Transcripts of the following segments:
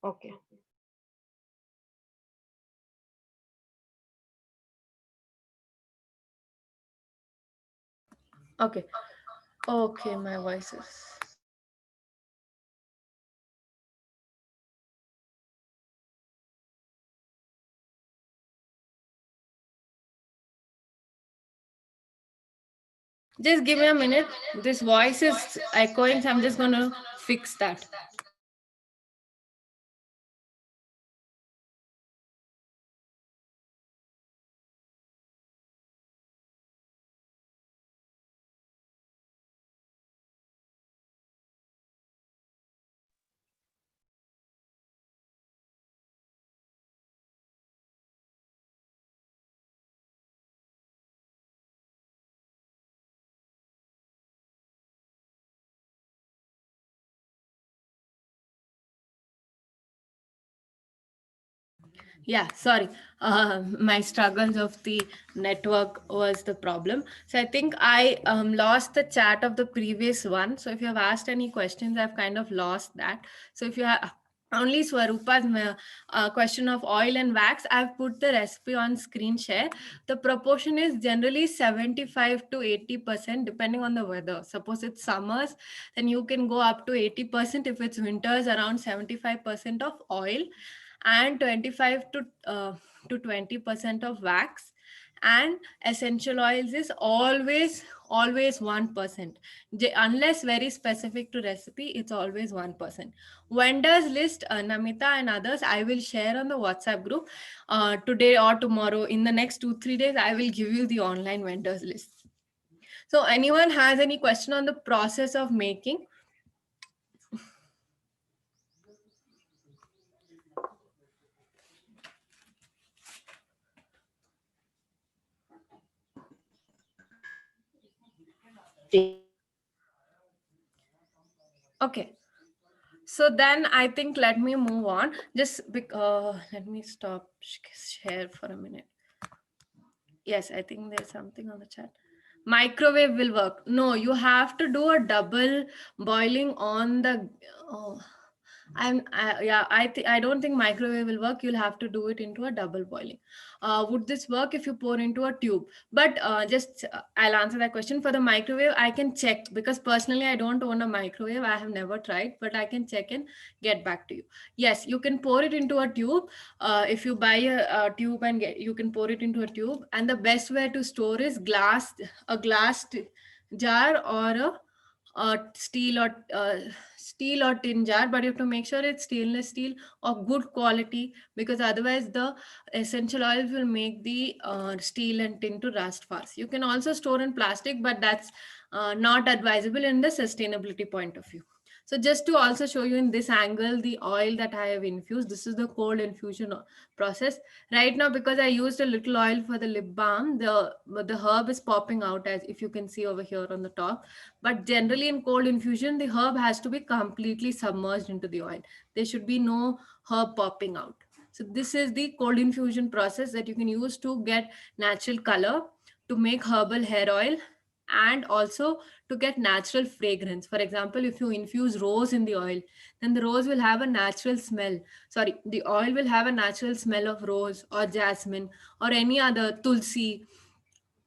Okay. Okay. Okay, my voice is. Just give me a minute. This voice is echoing, so I'm just gonna fix that. Yeah, sorry. My struggles of the network was the problem. So I think I lost the chat of the previous one. So if you have asked any questions, I've kind of lost that. So if you have only Swarupa's question of oil and wax, I've put the recipe on screen share. The proportion is generally 75 to 80% depending on the weather. Suppose it's summers, then you can go up to 80%. If it's winters, around 75% of oil and 25 to 20% of wax, and essential oils is always 1%. Unless very specific to recipe, it's always 1%. Vendors list, Namita and others, I will share on the WhatsApp group today or tomorrow. In the next 2-3 days, I will give you the online vendors list. So anyone has any question on the process of making? Okay. So then I think let me move on. Let me stop share for a minute. Yes, I think there's something on the chat. Microwave will work. No, you have to do a double boiling on the. Oh, yeah. I don't think microwave will work. You'll have to do it into a double boiling. Would this work if you pour into a tube? But I'll answer that question. For the microwave, I can check because personally I don't own a microwave. I have never tried, but I can check and get back to you. Yes, you can pour it into a tube. If you buy a tube and you can pour it into a tube, and the best way to store is a glass jar or a steel or tin jar, but you have to make sure it's stainless steel of good quality, because otherwise the essential oils will make the steel and tin to rust fast. You can also store in plastic, but that's not advisable in the sustainability point of view. So just to also show you in this angle the oil that I have infused, this is the cold infusion process. Right now, because I used a little oil for the lip balm, the herb is popping out, as if you can see over here on the top. But generally in cold infusion, the herb has to be completely submerged into the oil. There should be no herb popping out. So this is the cold infusion process that you can use to get natural color, to make herbal hair oil, and also to get natural fragrance. For example, if you infuse rose in the oil, then the rose will have a natural smell. Sorry, the oil will have a natural smell of rose or jasmine or any other tulsi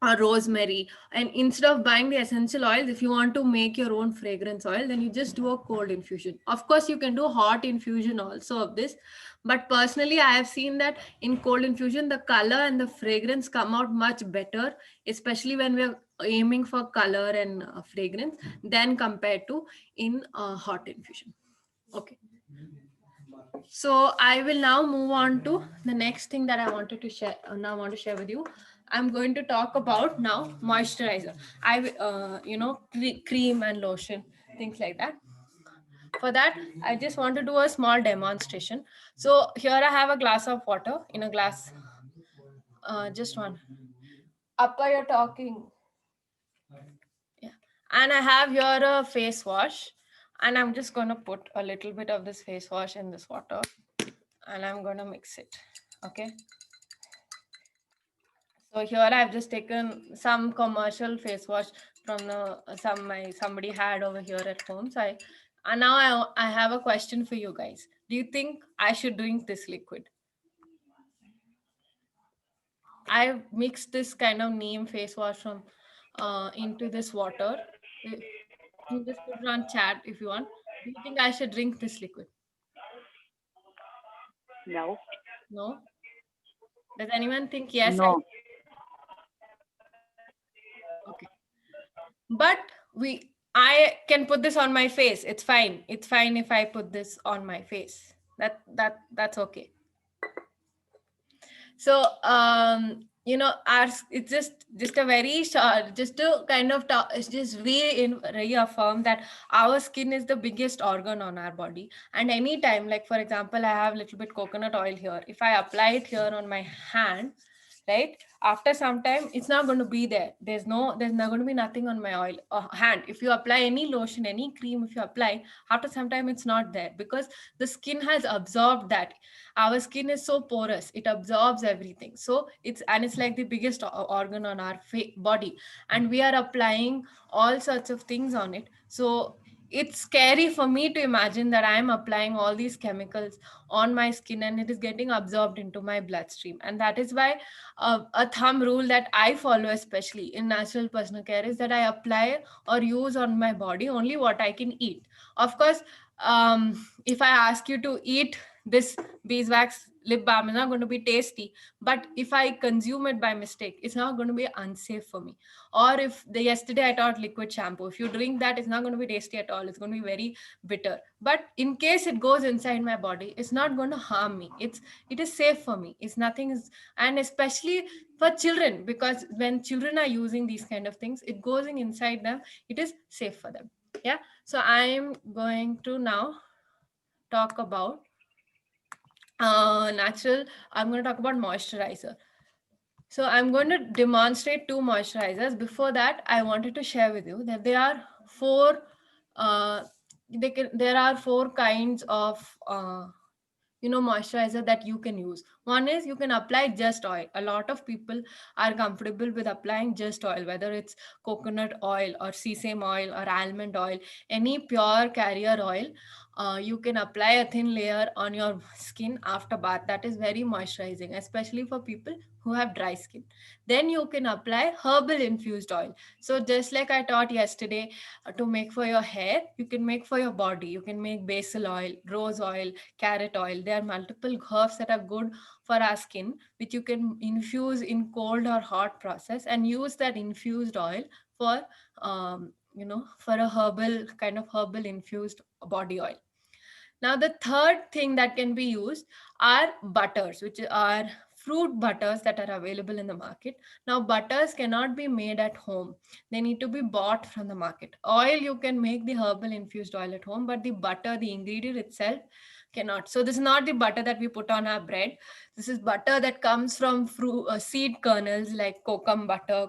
or rosemary. And instead of buying the essential oils, if you want to make your own fragrance oil, then you just do a cold infusion. Of course, you can do hot infusion also of this, but personally I have seen that in cold infusion the color and the fragrance come out much better, especially when we're aiming for color and fragrance, than compared to in hot infusion. Okay, so I will now move on to the next thing that I wanted to share. Now want to share with you. I'm going to talk about now moisturizer. Cream and lotion, things like that. For that, I just want to do a small demonstration. So here I have a glass of water in a glass. Just one. Appa, you're talking. Yeah. And I have here a face wash, and I'm just going to put a little bit of this face wash in this water, and I'm going to mix it. Okay. So here I've just taken some commercial face wash from somebody had over here at home. So And now I have a question for you guys. Do you think I should drink this liquid? I mixed this kind of neem face wash from into this water. You can just put it on chat if you want. Do you think I should drink this liquid? No. No. Does anyone think yes? No. Okay. But I can put this on my face. It's fine. It's fine if I put this on my face. That's okay. So it's just a very short, just to kind of talk, it's just reaffirm that our skin is the biggest organ on our body. And anytime, like for example, I have a little bit coconut oil here. If I apply it here on my hand, right, after some time it's not going to be there. There's not going to be nothing on my oil hand. If you apply any lotion, any cream, if you apply, after some time it's not there, because the skin has absorbed that. Our skin is so porous, it absorbs everything. So it's like the biggest organ on our body, and we are applying all sorts of things on it. So it's scary for me to imagine that I am applying all these chemicals on my skin and it is getting absorbed into my bloodstream. And that is why a thumb rule that I follow, especially in natural personal care, is that I apply or use on my body only what I can eat. Of course, if I ask you to eat this beeswax lip balm, is not going to be tasty. But if I consume it by mistake, it's not going to be unsafe for me. Or if yesterday I taught liquid shampoo, if you drink that, it's not going to be tasty at all. It's going to be very bitter. But in case it goes inside my body, it's not going to harm me. It is safe for me. It's nothing is, and especially for children, because when children are using these kind of things, it goes in inside them. It is safe for them. Yeah. So I'm going to now talk about natural. I'm going to talk about moisturizer. So I'm going to demonstrate two moisturizers. Before that, I wanted to share with you that there are four. Uh, there are four kinds of moisturizer that you can use. One is you can apply just oil. A lot of people are comfortable with applying just oil, whether it's coconut oil or sesame oil or almond oil, any pure carrier oil. You can apply a thin layer on your skin after bath. That is very moisturizing, especially for people who have dry skin. Then you can apply herbal infused oil. So just like I taught yesterday, to make for your hair, you can make for your body. You can make basil oil, rose oil, carrot oil. There are multiple herbs that are good for our skin, which you can infuse in cold or hot process and use that infused oil for for a herbal kind of herbal infused body oil. Now, the third thing that can be used are butters, which are fruit butters that are available in the market. Now, butters cannot be made at home. They need to be bought from the market. Oil, you can make the herbal infused oil at home, but the butter, the ingredient itself, cannot. So, this is not the butter that we put on our bread. This is butter that comes from seed kernels like kokum butter,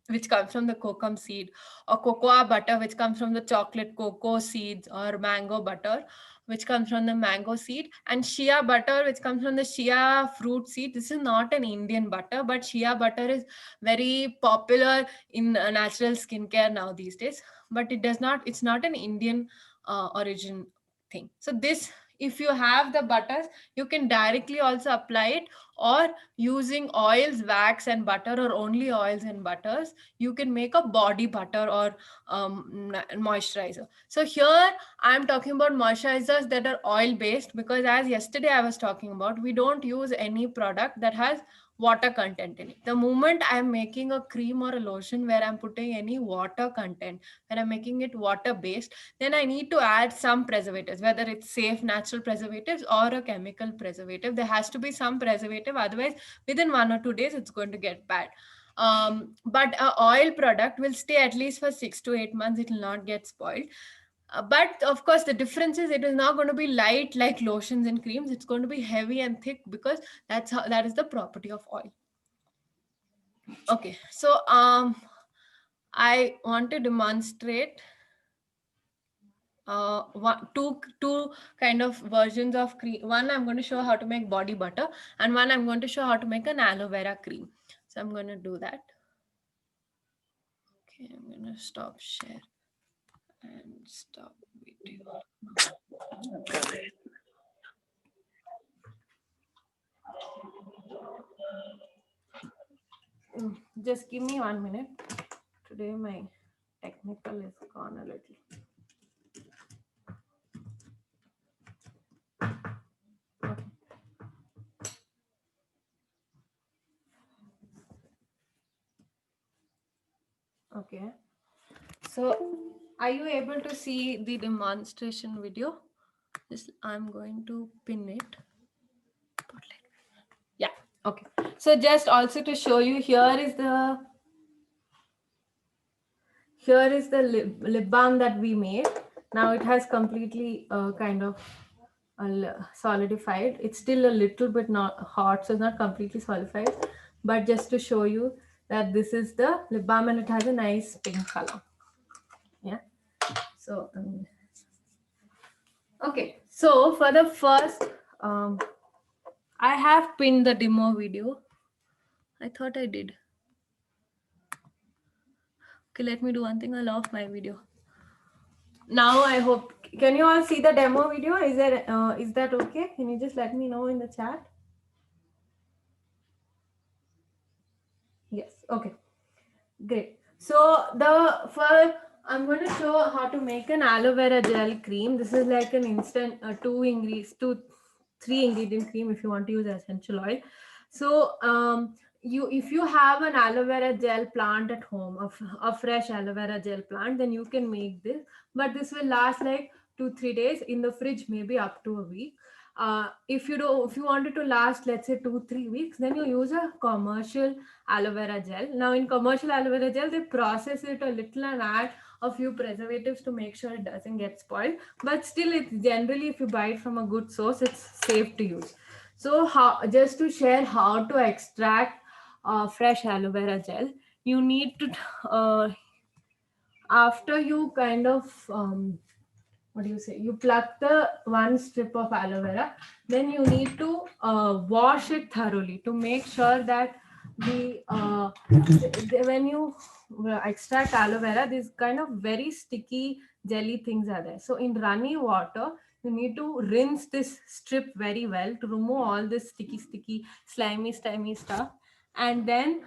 which comes from the kokum seed, or cocoa butter, which comes from the chocolate cocoa seeds, or mango butter, which comes from the mango seed, and shea butter, which comes from the shea fruit seed. This is not an Indian butter, but shea butter is very popular in natural skincare now these days. But it's not an Indian origin thing. So this, if you have the butters, you can directly also apply it, or using oils, wax and butter, or only oils and butters, you can make a body butter or moisturizer. So here I'm talking about moisturizers that are oil based, because as yesterday I was talking about, we don't use any product that has water content in it. The moment I'm making a cream or a lotion where I'm putting any water content, when I'm making it water based, then I need to add some preservatives, whether it's safe natural preservatives or a chemical preservative. There has to be some preservative, otherwise within 1 or 2 days it's going to get bad. But a oil product will stay at least for 6 to 8 months. It will not get spoiled. But of course, the difference is it is not going to be light like lotions and creams. It's going to be heavy and thick, because that is the property of oil. Okay, so I want to demonstrate two kind of versions of cream. One, I'm going to show how to make body butter, and one I'm going to show how to make an aloe vera cream. So I'm going to do that. Okay, I'm going to stop share and stop video. Just give me 1 minute. Today my technical is gone a little. Okay. So are you able to see the demonstration video? Just I'm going to pin it. Yeah. Okay. So just also to show you, here is the lip balm that we made. Now it has completely kind of solidified. It's still a little bit not hot, so it's not completely solidified. But just to show you that this is the lip balm and it has a nice pink color. Yeah. So okay. So for the first, I have pinned the demo video. I thought I did. Okay, let me do one thing. I'll off my video. Now I hope, can you all see the demo video? Is that okay? Can you just let me know in the chat? Yes. Okay. Great. So I'm going to show how to make an aloe vera gel cream. This is like an instant 3 ingredient cream if you want to use essential oil. So if you have an aloe vera gel plant at home, a fresh aloe vera gel plant, then you can make this. But this will last like 2-3 days in the fridge, maybe up to a week. If you want it to last, let's say 2-3 weeks, then you use a commercial aloe vera gel. Now in commercial aloe vera gel, they process it a little and add a few preservatives to make sure it doesn't get spoiled. But still, it's generally, if you buy it from a good source, it's safe to use. So just to share how to extract fresh aloe vera gel, you need to after you kind of what do you say, you pluck the one strip of aloe vera, then you need to wash it thoroughly to make sure that when you extract aloe vera, these kind of very sticky jelly things are there. So in runny water, you need to rinse this strip very well to remove all this sticky slimy stuff, and then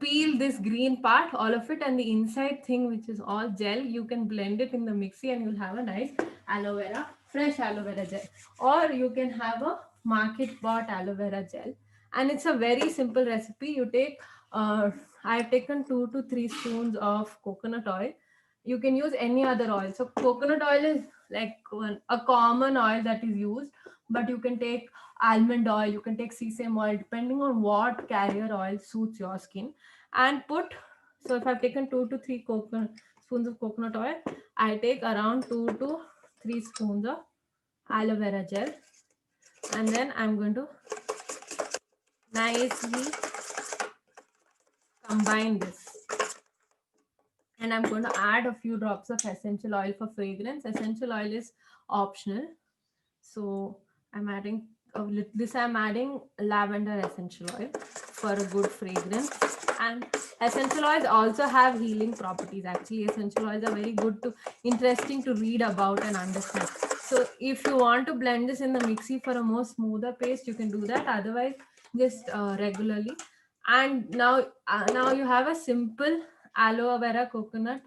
peel this green part, all of it, and the inside thing, which is all gel, you can blend it in the mixie and you'll have a nice fresh aloe vera gel. Or you can have a market bought aloe vera gel, and it's a very simple recipe. You take I've taken 2 to 3 spoons of coconut oil. You can use any other oil. So coconut oil is like a common oil that is used, but you can take almond oil, you can take sesame oil, depending on what carrier oil suits your skin. And so if I've taken 2 to 3 spoons of coconut oil, I take around 2 to 3 spoons of aloe vera gel, and then I'm going to nicely combine this. And I'm going to add a few drops of essential oil for fragrance. Essential oil is optional. So I'm adding I'm adding lavender essential oil for a good fragrance. And essential oils also have healing properties. Actually, essential oils are very interesting to read about and understand. So if you want to blend this in the mixie for a more smoother paste, you can do that. Otherwise, just regularly. And now you have a simple aloe vera coconut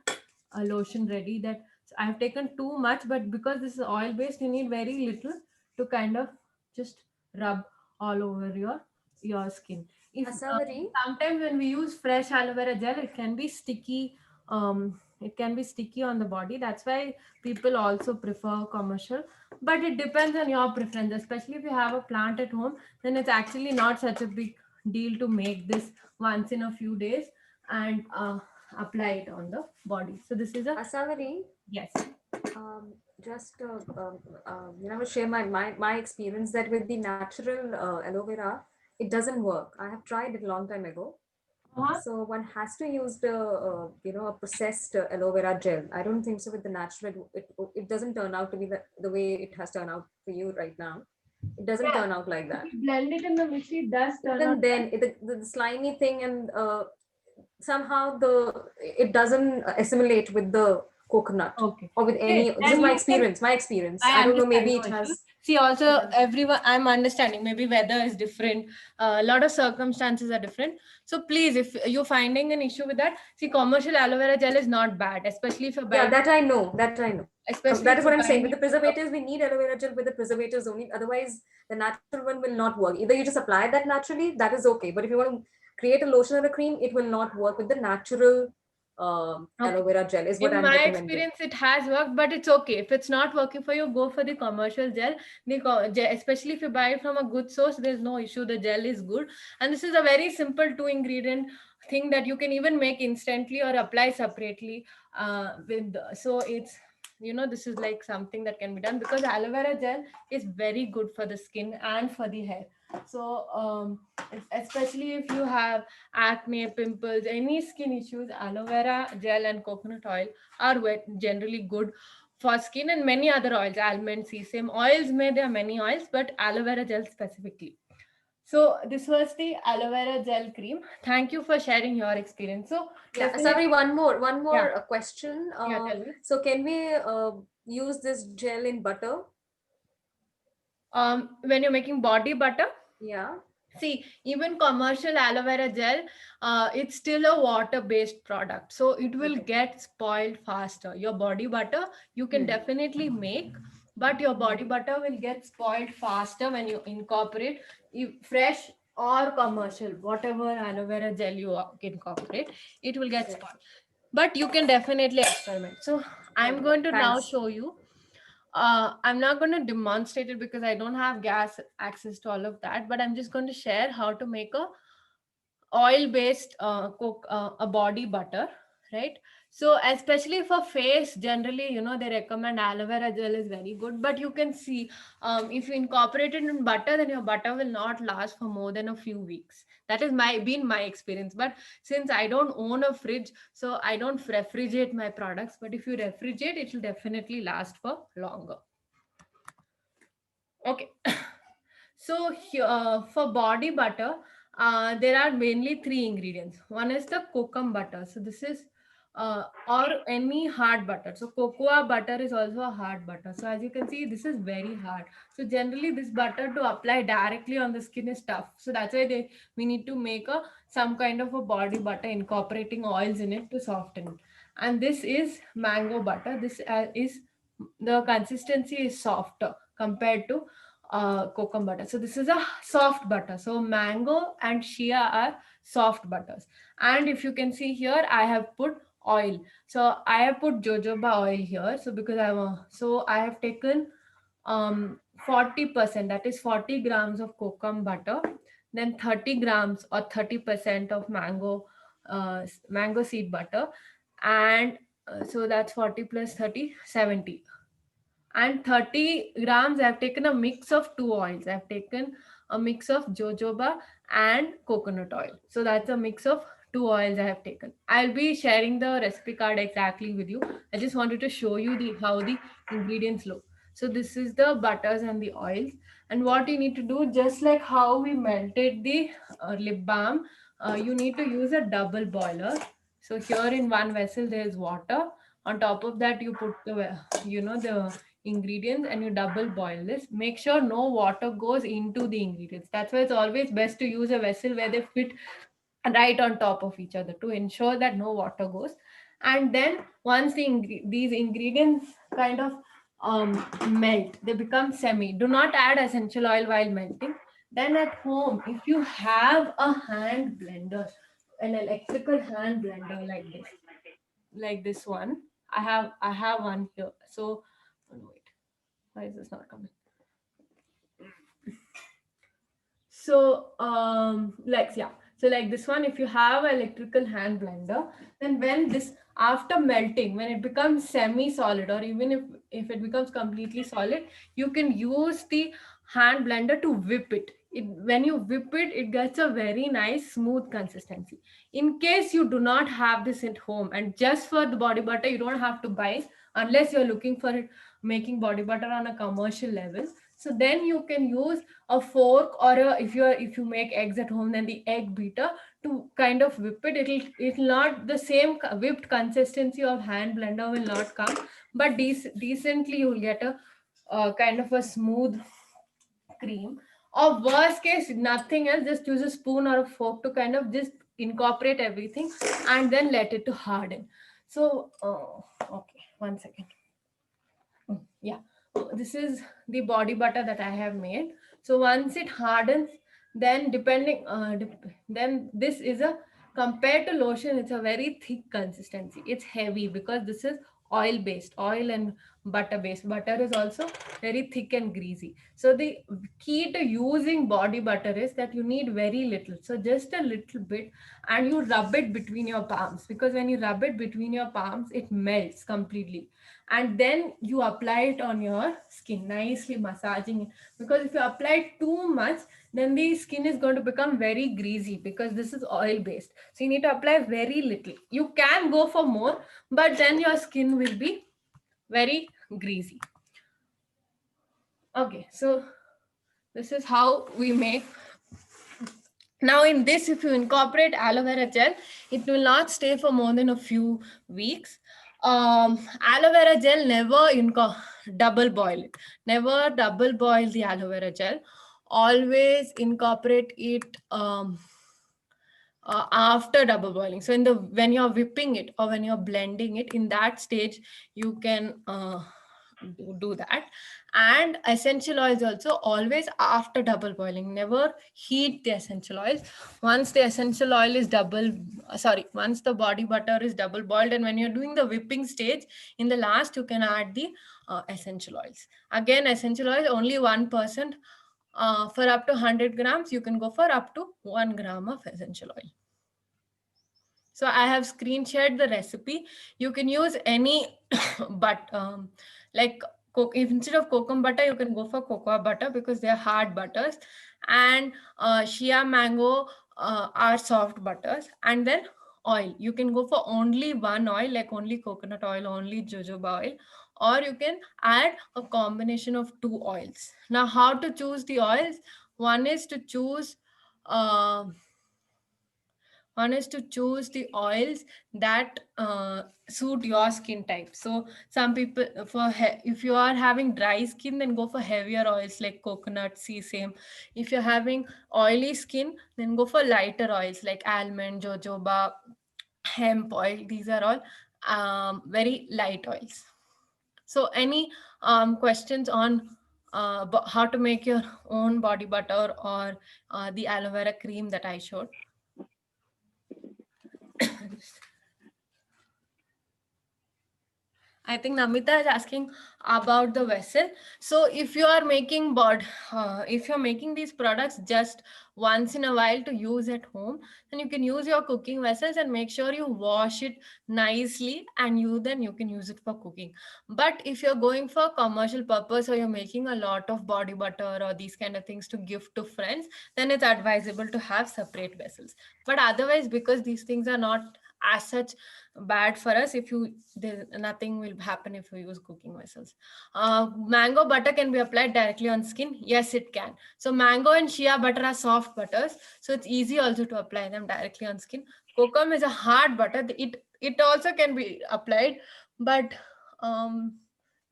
lotion ready. That I've taken too much, but because this is oil based, you need very little to kind of just rub all over your skin. Sometimes when we use fresh aloe vera gel, it can be sticky. It can be sticky on the body. That's why people also prefer commercial. But it depends on your preference. Especially if you have a plant at home, then it's actually not such a big deal to make this once in a few days and apply it on the body. So this is a Asavari. Yes. Share my experience that with the natural aloe vera, it doesn't work. I have tried it a long time ago. So one has to use the a processed aloe vera gel. I don't think so with the natural. It doesn't turn out to be the way it has turned out for you right now. It doesn't turn out like that. If you blend it in the mixie, it does turn out. Then the slimy thing, and somehow it doesn't assimilate with the coconut Okay. or with any. This is Then my you can. experience. My experience. I I don't know. understand, Maybe no it issue. has. See, also Yeah. everyone, I'm understanding. Maybe weather is different. A lot of circumstances are different. So please, if you're finding an issue with that, see, commercial aloe vera gel is not bad, especially if you're Yeah, buying. that I know. That I know. Especially That if is you're what I'm saying. buying With the it. preservatives, we need aloe vera gel with the preservatives only. Otherwise, the natural one will not work. Either you just apply that naturally, that is okay. But if you want to create a lotion or a cream, it will not work with the natural aloe Okay. vera gel, is what In I'm my recommending. experience, it has worked, but it's okay. If it's not working for you, go for the commercial gel. Especially if you buy it from a good source, there's no issue. The gel is good. And this is a very simple 2 ingredient thing that you can even make instantly or apply separately. So it's, this is like something that can be done because aloe vera gel is very good for the skin and for the hair. So especially if you have acne, pimples, any skin issues, aloe vera gel and coconut oil are generally good for skin, and many other oils, almond, sesame oils. There are many oils, but aloe vera gel specifically. So this was the aloe vera gel cream. Thank you for sharing your experience. So Yeah, definitely, Sabri, one yeah, more question. yeah. Tell me. So can we use this gel in butter? When you're making body butter. Yeah. See, even commercial aloe vera gel, it's still a water-based product, so it will Okay. get spoiled faster. Your body butter you can Hmm. definitely make, but your Hmm. body butter will get spoiled faster when you incorporate fresh or commercial, whatever aloe vera gel you incorporate, it will get Okay. spoiled. But you can definitely experiment. So I'm Okay. going to now Thanks. show you. I'm not going to demonstrate it because I don't have gas access to all of that, but I'm just going to share how to make a oil based a body butter, right? So especially for face, generally, they recommend aloe vera gel is very good, but you can see, if you incorporate it in butter, then your butter will not last for more than a few weeks. That is been my experience. But since I don't own a fridge, so I don't refrigerate my products, but if you refrigerate, it will definitely last for longer. Okay. So for body butter, there are mainly 3 ingredients. One is the kokum butter. So this is or any hard butter. So cocoa butter is also a hard butter. So as you can see, this is very hard. So generally, this butter to apply directly on the skin is tough. So that's why we need to make some kind of a body butter, incorporating oils in it to soften it. And this is mango butter. This is the consistency is softer compared to cocoa butter. So this is a soft butter. So mango and shea are soft butters. And if you can see here, I have put oil. So I have put jojoba oil here. So because I have taken 40%, that is 40 grams of cocoa butter, then 30 grams or 30% of mango seed butter, and so that's 40 plus 30, 70. And 30 grams I've taken a mix of two oils. I've taken a mix of jojoba and coconut oil. So that's a mix of two oils I have taken. I'll be sharing the recipe card exactly with you. I just wanted to show you the how the ingredients look. So this is the butters and the oils, and what you need to do, just like how we melted the lip balm, you need to use a double boiler. So here in one vessel there is water. On top of that, you put the ingredients and you double boil this. Make sure no water goes into the ingredients. That's why it's always best to use a vessel where they fit right on top of each other to ensure that no water goes. And then once these ingredients kind of melt, they become semi. Do not add essential oil while melting. Then at home, if you have a hand blender, an electrical hand blender like this one, I have one here. So wait, why is this not coming? So like this one, if you have an electrical hand blender, then when this, after melting, when it becomes semi solid, or even if it becomes completely solid, you can use the hand blender to whip it. When you whip it gets a very nice smooth consistency. In case you do not have this at home, and just for the body butter, you don't have to buy it unless you're looking for it, making body butter on a commercial level. So then you can use a fork, or if you make eggs at home, then the egg beater to kind of whip it. It'll not the same whipped consistency of hand blender will not come, but decently you will get a kind of a smooth cream. Or worst case, nothing else, just use a spoon or a fork to kind of just incorporate everything and then let it to harden. So okay, 1 second. Yeah. This is the body butter that I have made. So once it hardens, then then this is a, compared to lotion, it's a very thick consistency. It's heavy because this is oil based, oil and butter based. Butter is also very thick and greasy. So the key to using body butter is that you need very little, so just a little bit, and you rub it between your palms, because when you rub it between your palms, it melts completely, and then you apply it on your skin, nicely massaging it. Because if you apply too much, then the skin is going to become very greasy, because this is oil based. So you need to apply very little. You can go for more, but then your skin will be very greasy. Okay, so this is how we make. Now in this, if you incorporate aloe vera gel, it will not stay for more than a few weeks. Aloe vera gel, never double boil it. Never double boil the aloe vera gel. Always incorporate it after double boiling. So in the, when you're whipping it or when you're blending it, in that stage you can do that. And essential oils also, always after double boiling. Never heat the essential oils. Once the essential oil is once the body butter is double boiled, and when you're doing the whipping stage, in the last you can add the essential oils. Again, essential oils only 1%. For up to 100 grams, you can go for up to 1 gram of essential oil. So I have screen shared the recipe. You can use any but like instead of coconut butter, you can go for cocoa butter, because they are hard butters, and shea mango are soft butters. And then oil, you can go for only one oil, like only coconut oil, only jojoba oil, or you can add a combination of two oils. Now, how to choose the oils? One is to choose uh, one is to choose the oils that suit your skin type. So some people, if you are having dry skin, then go for heavier oils like coconut, sesame. If you're having oily skin, then go for lighter oils like almond, jojoba, hemp oil. These are all very light oils. So any questions on how to make your own body butter or the aloe vera cream that I showed? I think Namita is asking about the vessel. So if you are making if you're making these products just once in a while to use at home, then you can use your cooking vessels and make sure you wash it nicely, and then you can use it for cooking. But if you're going for commercial purpose, or you're making a lot of body butter or these kind of things to give to friends, then it's advisable to have separate vessels. But otherwise, because these things are not as such bad for us, if you nothing will happen if you use cooking vessels. Mango butter can be applied directly on skin. Yes, it can. So mango and shea butter are soft butters, so it's easy also to apply them directly on skin. Kokum is a hard butter. It also can be applied, but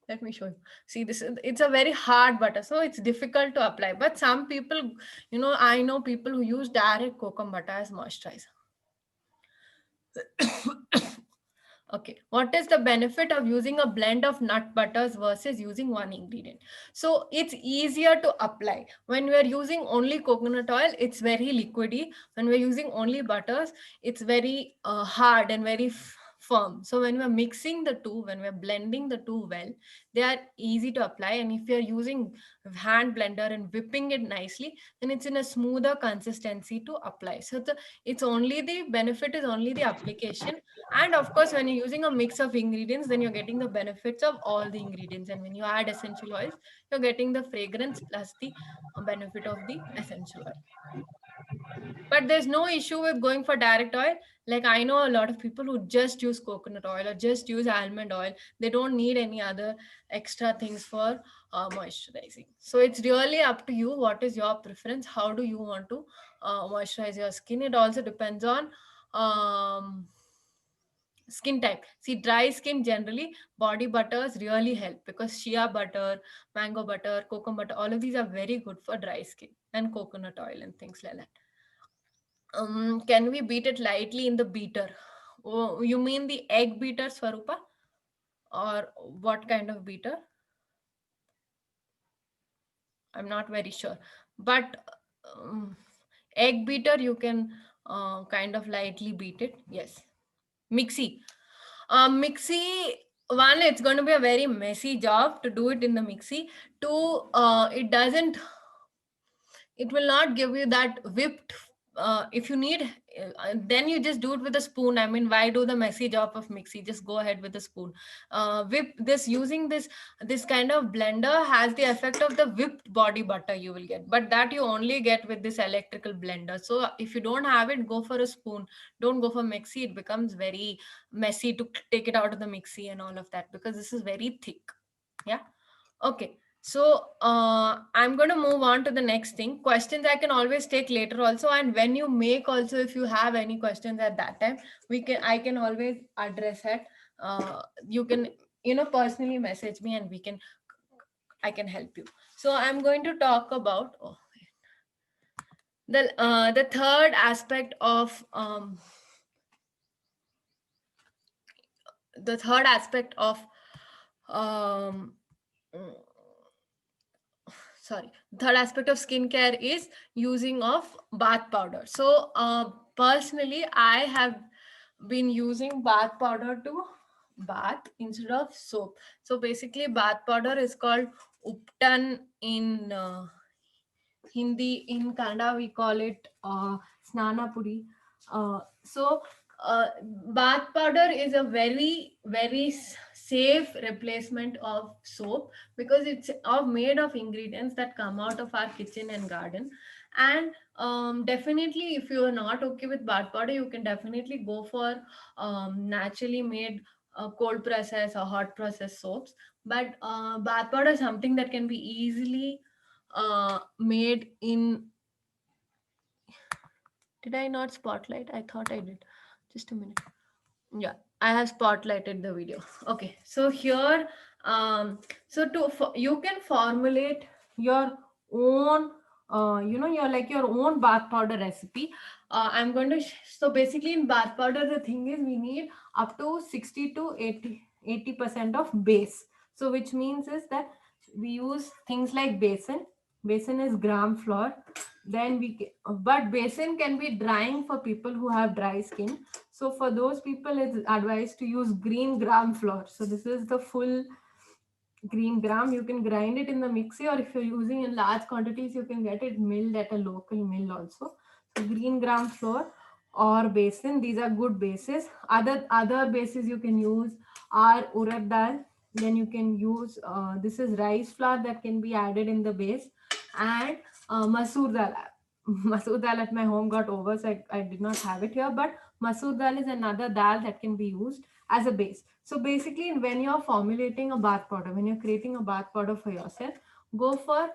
let me show you. See, it's a very hard butter, so it's difficult to apply. But some people, I know people who use direct kokum butter as moisturizer. Okay, what is the benefit of using a blend of nut butters versus using one ingredient? So it's easier to apply. When we are using only coconut oil, it's very liquidy. When we're using only butters, it's very hard and very firm. So when we're mixing the two, when we're blending the two well, they are easy to apply. And if you're using hand blender and whipping it nicely, then it's in a smoother consistency to apply. So it's only the benefit is only the application. And of course, when you're using a mix of ingredients, then you're getting the benefits of all the ingredients. And when you add essential oils, you're getting the fragrance plus the benefit of the essential oil. But there's no issue with going for direct oil. Like I know a lot of people who just use coconut oil or just use almond oil. They don't need any other extra things for moisturizing. So it's really up to you. What is your preference? How do you want to moisturize your skin? It also depends on um, skin type. See, dry skin generally body butters really help, because shea butter, mango butter, coconut butter, all of these are very good for dry skin, and coconut oil and things like that. Can we beat it lightly in the beater? Oh, you mean the egg beater, Swarupa? Or what kind of beater? I'm not very sure. But um, egg beater, you can kind of lightly beat it. Yes. Mixie. Mixie, one, it's going to be a very messy job to do it in the mixie. Two, it will not give you that whipped, if you need, then you just do it with a spoon. I mean, why do the messy job of mixie? Just go ahead with a spoon. Whip this, using this kind of blender has the effect of the whipped body butter you will get, but that you only get with this electrical blender. So if you don't have it, go for a spoon. Don't go for mixie. It becomes very messy to take it out of the mixie and all of that, because this is very thick. Yeah. Okay. So I'm going to move on to the next thing. Questions I can always take later also, and when you make also, if you have any questions at that time, I can always address it. You can personally message me, and I can help you. So I'm going to talk about the third aspect of the third aspect of um sorry, third aspect of skincare is using of bath powder. So personally, I have been using bath powder to bath instead of soap. So basically, bath powder is called uptan in Hindi. In Kannada we call it snana puri. So uh, bath powder is a very safe replacement of soap, because it's made of ingredients that come out of our kitchen and garden. And definitely, if you are not okay with bath powder, you can definitely go for naturally made cold process or hot process soaps. But bath powder is something that can be easily made in. Did I not spotlight? I thought I did. Just a minute. Yeah, I have spotlighted the video. Okay, so here, you can formulate your own, your own bath powder recipe. I'm going to. So basically, in bath powder, the thing is we need up to 60 to 80% of base. So which means is that we use things like besan. Besan is gram flour. Then but besan can be drying for people who have dry skin. So for those people, it's advised to use green gram flour. So this is the full green gram. You can grind it in the mixie, or if you're using in large quantities, you can get it milled at a local mill also. So green gram flour or basin, these are good bases. Other bases you can use are urad dal. Then you can use this is rice flour that can be added in the base, and masoor dal. Masoor dal at my home got over, so I did not have it here. But masoor dal is another dal that can be used as a base. So basically, when you're formulating a bath powder, when you're creating a bath powder for yourself, go for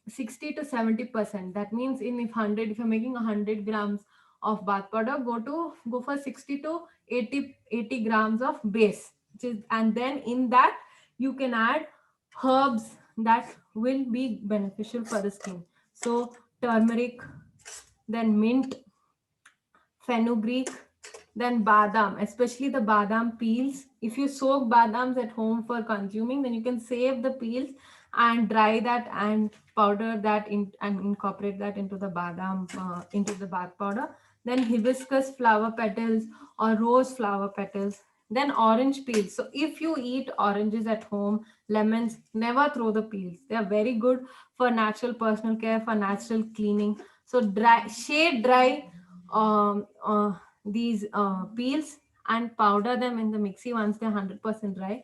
60 to 70%. That means if you're making 100 grams of bath powder, go for 60 to 80 grams of base, and then in that you can add herbs that will be beneficial for the skin. So turmeric, then mint, fenugreek, then badam, especially the badam peels. If you soak badams at home for consuming, then you can save the peels and dry that and powder that in and incorporate that into the badam into the bath powder. Then hibiscus flower petals or rose flower petals. Then orange peels. So if you eat oranges at home, lemons, never throw the peels. They are very good for natural personal care, for natural cleaning. So shade dry these peels and powder them in the mixie once they're 100% dry.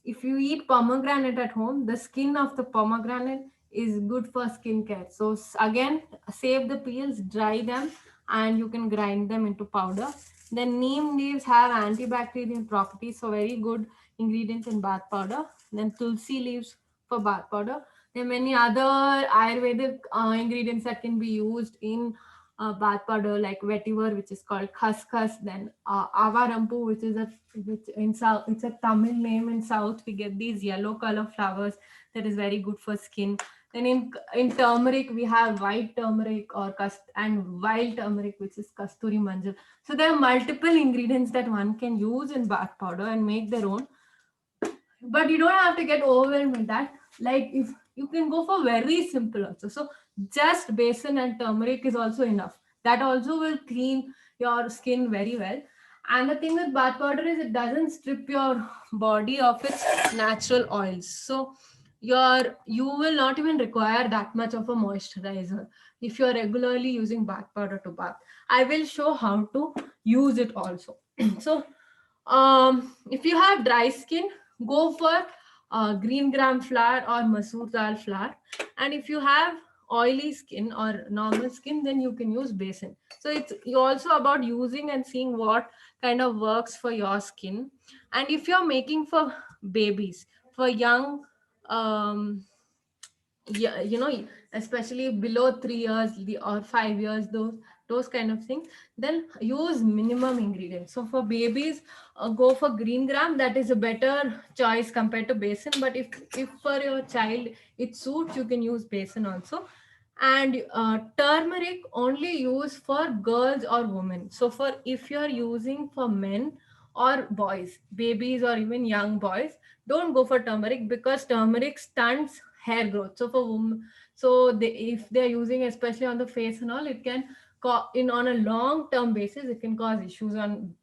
If you eat pomegranate at home, the skin of the pomegranate is good for skincare. So again, save the peels, dry them, and you can grind them into powder. Then neem leaves have antibacterial properties, so very good ingredients in bath powder. Then tulsi leaves for bath powder. There are many other Ayurvedic ingredients that can be used in bath powder, like vetiver, which is called khaskhas. Then avarampu, which in south, it's a Tamil name. In south, we get these yellow color flowers that is very good for skin. Then in turmeric, we have white turmeric and wild turmeric, which is kasturi manjal. So there are multiple ingredients that one can use in bath powder and make their own. But you don't have to get overwhelmed with that. Like, if you can go for very simple also. So just basin and turmeric is also enough. That also will clean your skin very well. And the thing with bath powder is it doesn't strip your body of its natural oils. So you will not even require that much of a moisturizer if you're regularly using bath powder to bath. I will show how to use it also. So if you have dry skin, go for green gram flour or masoor dal flour. And if you have oily skin or normal skin, then you can use besan. So it's also about using and seeing what kind of works for your skin. And if you're making for babies, for young, um, yeah, especially below 3 years or 5 years, those kind of things, then use minimum ingredients. So for babies, go for green gram. That is a better choice compared to basin. But if for your child it suits, you can use basin also. And turmeric only use for girls or women. So for if you are using for men or boys, babies or even young boys, don't go for turmeric, because turmeric stunts hair growth. So for women, if they're using especially on the face and all, it can on a long term basis, it can cause issues on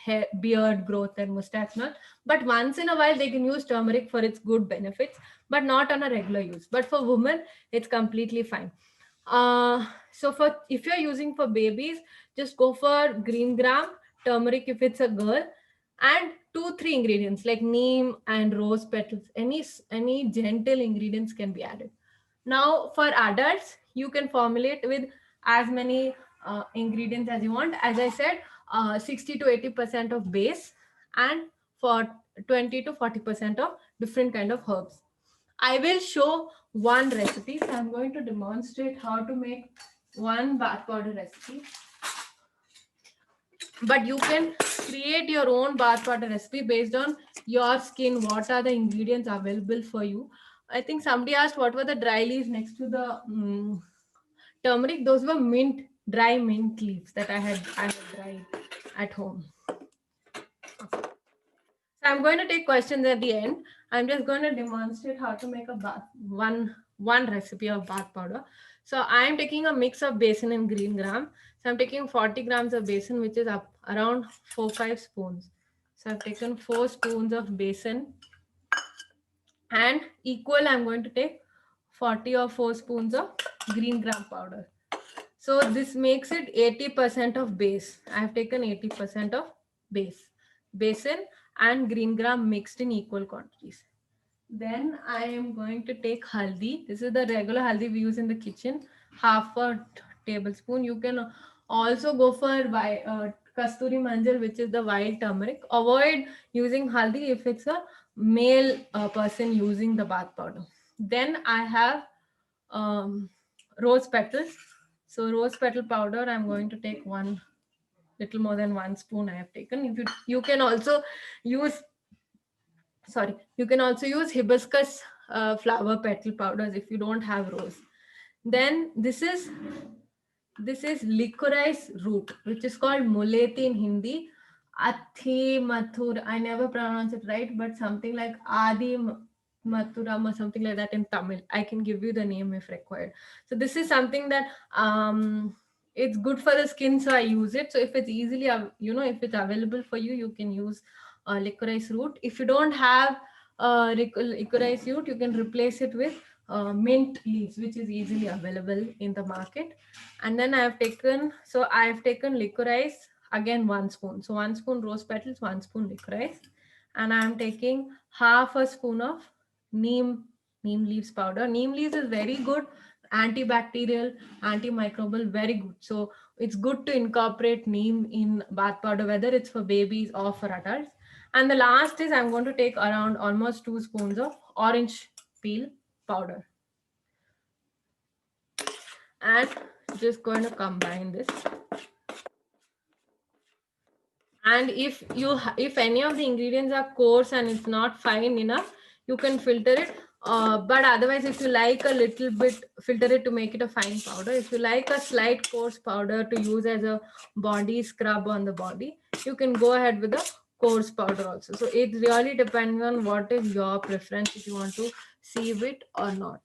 hair, beard growth and mustache and all. But once in a while they can use turmeric for its good benefits, but not on a regular use. But for women, it's completely fine. So for if you're using for babies, just go for green gram, turmeric if it's a girl, and 2-3 ingredients like neem and rose petals. Any gentle ingredients can be added. Now for adults, you can formulate with as many ingredients as you want. As I said, 60 to 80% of base, and for 20 to 40% of different kind of herbs. I will show one recipe. So I'm going to demonstrate how to make one bath powder recipe. But you can create your own bath powder recipe based on your skin. What are the ingredients available for you? I think somebody asked what were the dry leaves next to the turmeric. Those were dry mint leaves that I had dried at home. So I'm going to take questions at the end. I'm just going to demonstrate how to make a one recipe of bath powder. So I'm taking a mix of basin and green gram. So I'm taking 40 grams of basin, which is up around 4-5 spoons. So I've taken 4 spoons of basin, and equal I'm going to take 40 or 4 spoons of green gram powder. So this makes it 80% of base. I have taken 80% of basin and green gram mixed in equal quantities. Then I am going to take haldi. This is the regular haldi we use in the kitchen, half a tablespoon. You can also go for kasturi manjal, which is the wild turmeric. Avoid using haldi if it's a male person using the bath powder. Then I have rose petals. So rose petal powder, I'm going to take one little more than 1 spoon I have taken. If you can also use you can also use hibiscus flower petal powders if you don't have rose. Then this is licorice root, which is called muleti in Hindi. Athi Mathur, I never pronounce it right, but something like Adi Mathuram or something like that in Tamil. I can give you the name if required. So this is something that it's good for the skin, so I use it. So if it's if it's available for you, you can use licorice root. If you don't have licorice root, you can replace it with mint leaves, which is easily available in the market. And then I've taken licorice, again 1 spoon. So 1 spoon rose petals, 1 spoon licorice. And I'm taking half a spoon of neem Neem leaves powder. Neem leaves is very good, antibacterial, antimicrobial, very good. So it's good to incorporate neem in bath powder, whether it's for babies or for adults. And the last is I'm going to take around almost 2 spoons of orange peel powder. And just going to combine this. And if any of the ingredients are coarse and it's not fine enough, you can filter it. But otherwise, if you like a little bit, filter it to make it a fine powder. If you like a slight coarse powder to use as a body scrub on the body, you can go ahead with a coarse powder also. So it really depends on what is your preference, if you want to sieve it or not.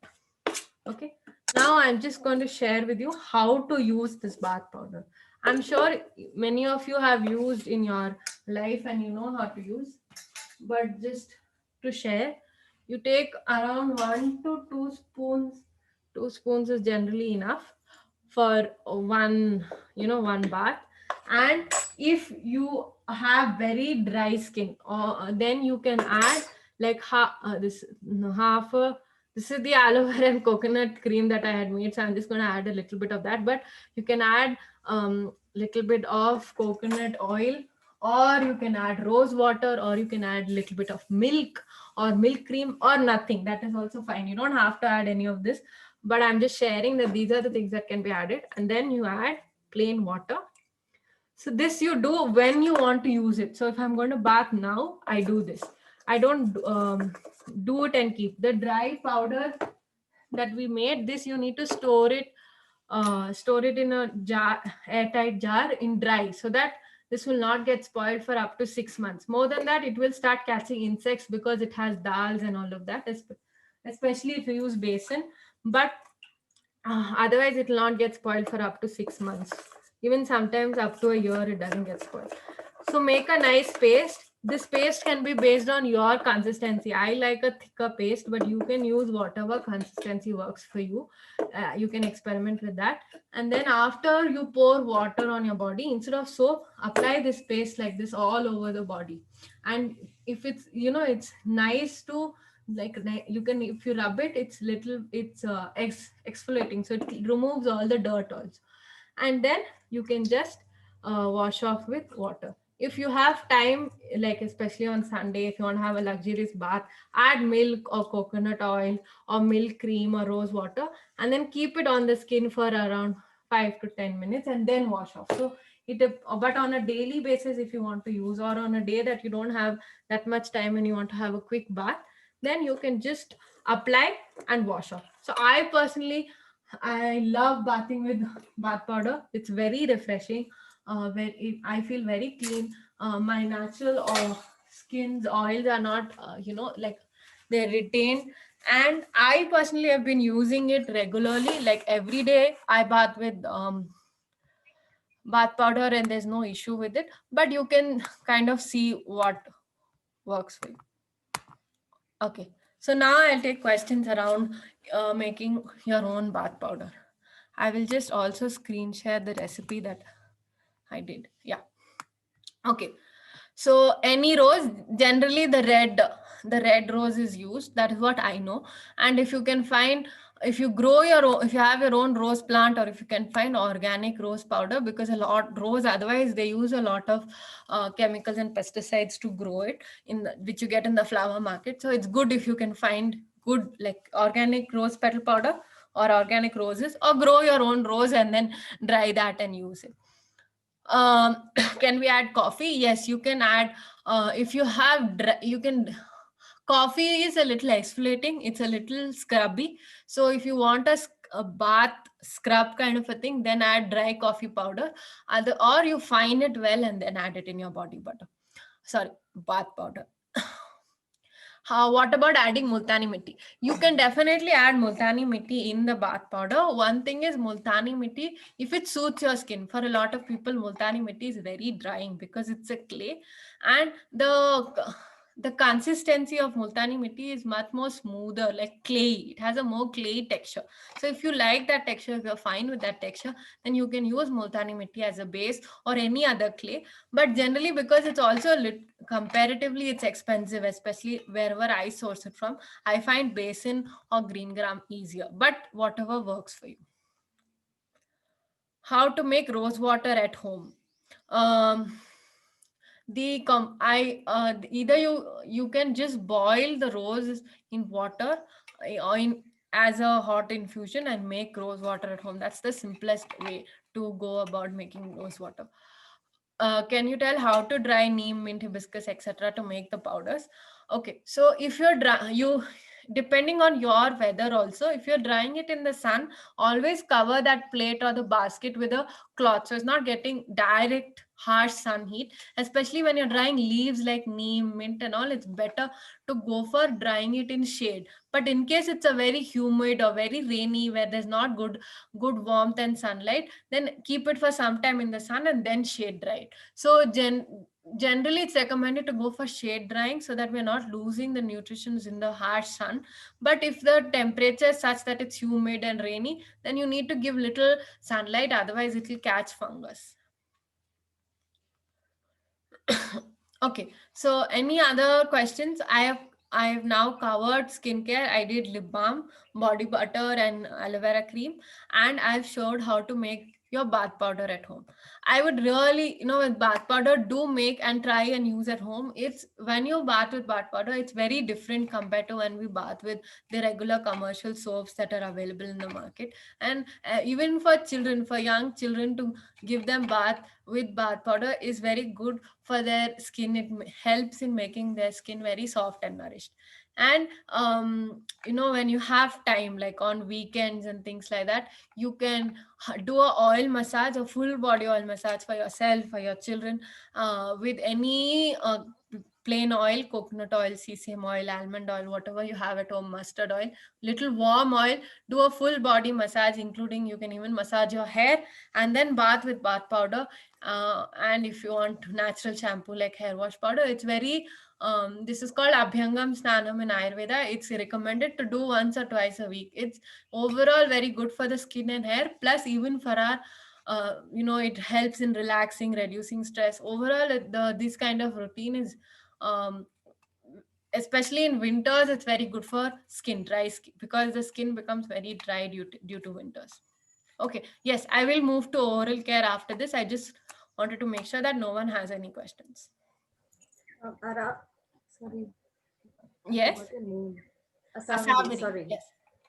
Okay, now I'm just going to share with you how to use this bath powder. I'm sure many of you have used in your life and you know how to use, but just to share, you take around 1 to 2 spoons. 2 spoons is generally enough for one bath. And if you have very dry skin, or then you can add like half a, this is the aloe vera and coconut cream that I had made, so I'm just going to add a little bit of that. But you can add little bit of coconut oil, or you can add rose water, or you can add little bit of milk or milk cream, or nothing. That is also fine. You don't have to add any of this, but I'm just sharing that these are the things that can be added. And then you add plain water. So this you do when you want to use it. So if I'm going to bath now, I do this. I don't do it and keep the dry powder that we made. This you need to store it in a jar, airtight jar in dry, so that this will not get spoiled for up to 6 months. More than that, it will start catching insects because it has dals and all of that, especially if you use basin. But otherwise it will not get spoiled for up to 6 months. Even sometimes up to a year it doesn't get spoiled. So make a nice paste. This paste can be based on your consistency. I like a thicker paste, but you can use whatever consistency works for you. You can experiment with that. And then after you pour water on your body, instead of soap, apply this paste like this all over the body. And if it's, it's nice to, like, you can, if you rub it, it's exfoliating, so it removes all the dirt also. And then you can just wash off with water. If you have time, like especially on Sunday, if you want to have a luxurious bath, add milk or coconut oil or milk cream or rose water, and then keep it on the skin for around 5 to 10 minutes and then wash off. So but on a daily basis, if you want to use, or on a day that you don't have that much time and you want to have a quick bath, then you can just apply and wash off. So I love bathing with bath powder. It's very refreshing. I feel very clean. My natural skin's oils are not, like, they're retained. And I personally have been using it regularly. Like every day I bath with bath powder and there's no issue with it. But you can kind of see what works for you. Okay. So now I'll take questions around making your own bath powder. I will just also screen share the recipe that I did. Yeah. Okay. So any rose, generally the red rose is used. That is what I know. And if you can find, if you grow your own, if you have your own rose plant, or if you can find organic rose powder, because a lot rose, otherwise they use a lot of chemicals and pesticides to grow it, which you get in the flower market. So it's good if you can find good, like, organic rose petal powder or organic roses, or grow your own rose and then dry that and use it. Can we add coffee? Yes, you can add. If you have you can. Coffee is a little exfoliating, it's a little scrubby, so if you want a bath scrub kind of a thing, then add dry coffee powder. Or you fine it well and then add it in your body butter, sorry, bath powder. What about adding multani mitti? You can definitely add multani mitti in the bath powder. One thing is, multani mitti, if it suits your skin, for a lot of people, multani mitti is very drying because it's a clay, and the consistency of multani mitti is much more smoother, like clay. It has a more clay texture. So if you like that texture, if you're fine with that texture, then you can use multani mitti as a base or any other clay. But generally, because it's also comparatively it's expensive, especially wherever I source it from, I find basin or green gram easier. But whatever works for you. How to make rose water at home? Um, either you can just boil the rose in water or in as a hot infusion and make rose water at home. That's the simplest way to go about making rose water. Can you tell how to dry neem, mint, hibiscus, etc. to make the powders? Okay, so if you're depending on your weather also, if you're drying it in the sun, always cover that plate or the basket with a cloth, so it's not getting direct harsh sun heat. Especially when you're drying leaves like neem, mint and all, it's better to go for drying it in shade. But in case it's a very humid or very rainy where there's not good warmth and sunlight, then keep it for some time in the sun and then shade dry it. So generally it's recommended to go for shade drying so that we're not losing the nutritions in the harsh sun. But if the temperature is such that it's humid and rainy, then you need to give little sunlight, otherwise it will catch fungus. Okay, so any other questions? I have now covered skincare. I did lip balm, body butter and aloe vera cream, and I've showed how to make your bath powder at home. I would really, with bath powder, do make and try and use at home. It's when you bath with bath powder, it's very different compared to when we bath with the regular commercial soaps that are available in the market. And even for children, for young children, to give them bath with bath powder is very good for their skin. It helps in making their skin very soft and nourished. And when you have time, like on weekends and things like that, you can do a oil massage, a full body oil massage for yourself, for your children, with any plain oil, coconut oil, sesame oil, almond oil, whatever you have at home, mustard oil, little warm oil. Do a full body massage, including you can even massage your hair, and then bath with bath powder. And if you want natural shampoo like hair wash powder, it's very this is called Abhyangam Snanam in Ayurveda. It's recommended to do once or twice a week. It's overall very good for the skin and hair, plus even for our it helps in relaxing, reducing stress. Overall, this kind of routine is um, especially in winters, it's very good for dry skin, because the skin becomes very dry due to winters. Okay, yes, I will move to oral care after this. I just wanted to make sure that no one has any questions. Sorry. Yes. What your name? Asaviri. Sorry. Yes.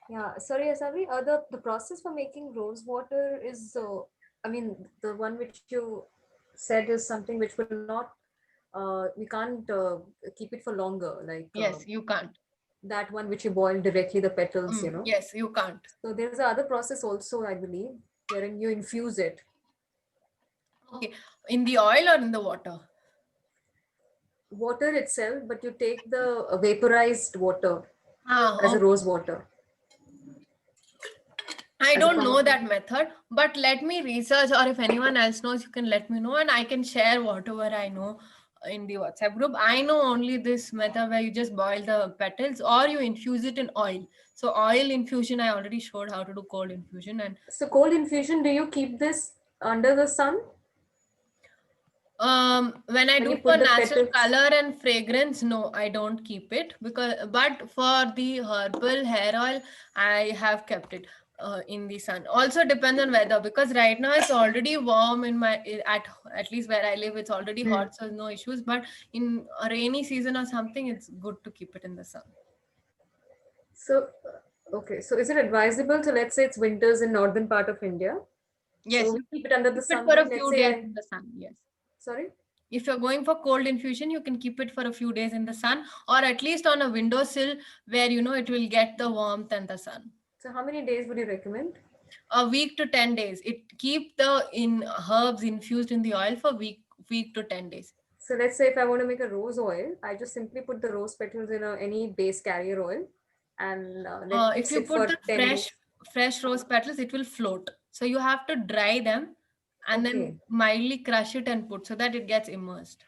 Yeah, sorry, Asaviri. The process for making rose water is, I mean, the one which you said is something which will not, we can't keep it for longer. Like Yes, you can't. that one which you boil directly the petals, Yes, you can't. So there's a other process also, I believe, wherein you infuse it. Okay, in the oil or in the water? Water itself, but you take the vaporized water as a Okay. rose water. I don't know that method, but let me research, or if anyone else knows, you can let me know, and I can share whatever I know in the WhatsApp group. I know only this method where you just boil the petals or you infuse it in oil. So oil infusion, I already showed how to do cold infusion. And so cold infusion, do you keep this under the sun? When I do for natural color and fragrance, no, I don't keep it, but for the herbal hair oil, I have kept it in the sun. Also depends on weather, because right now it's already warm in at least where I live, it's already hot, so no issues. But in a rainy season or something, it's good to keep it in the sun. So, okay. So is it advisable to, let's say it's winters in northern part of India? Yes. So we keep it under the sun for a few days in the sun. Yes. Sorry? If you're going for cold infusion, you can keep it for a few days in the sun, or at least on a windowsill where it will get the warmth and the sun. So how many days would you recommend? A week to 10 days. Keep the herbs infused in the oil for week to 10 days. So let's say if I want to make a rose oil, I just simply put the rose petals in any base carrier oil, and if you put the fresh rose petals, it will float. So you have to dry them and then mildly crush it and put, so that it gets immersed.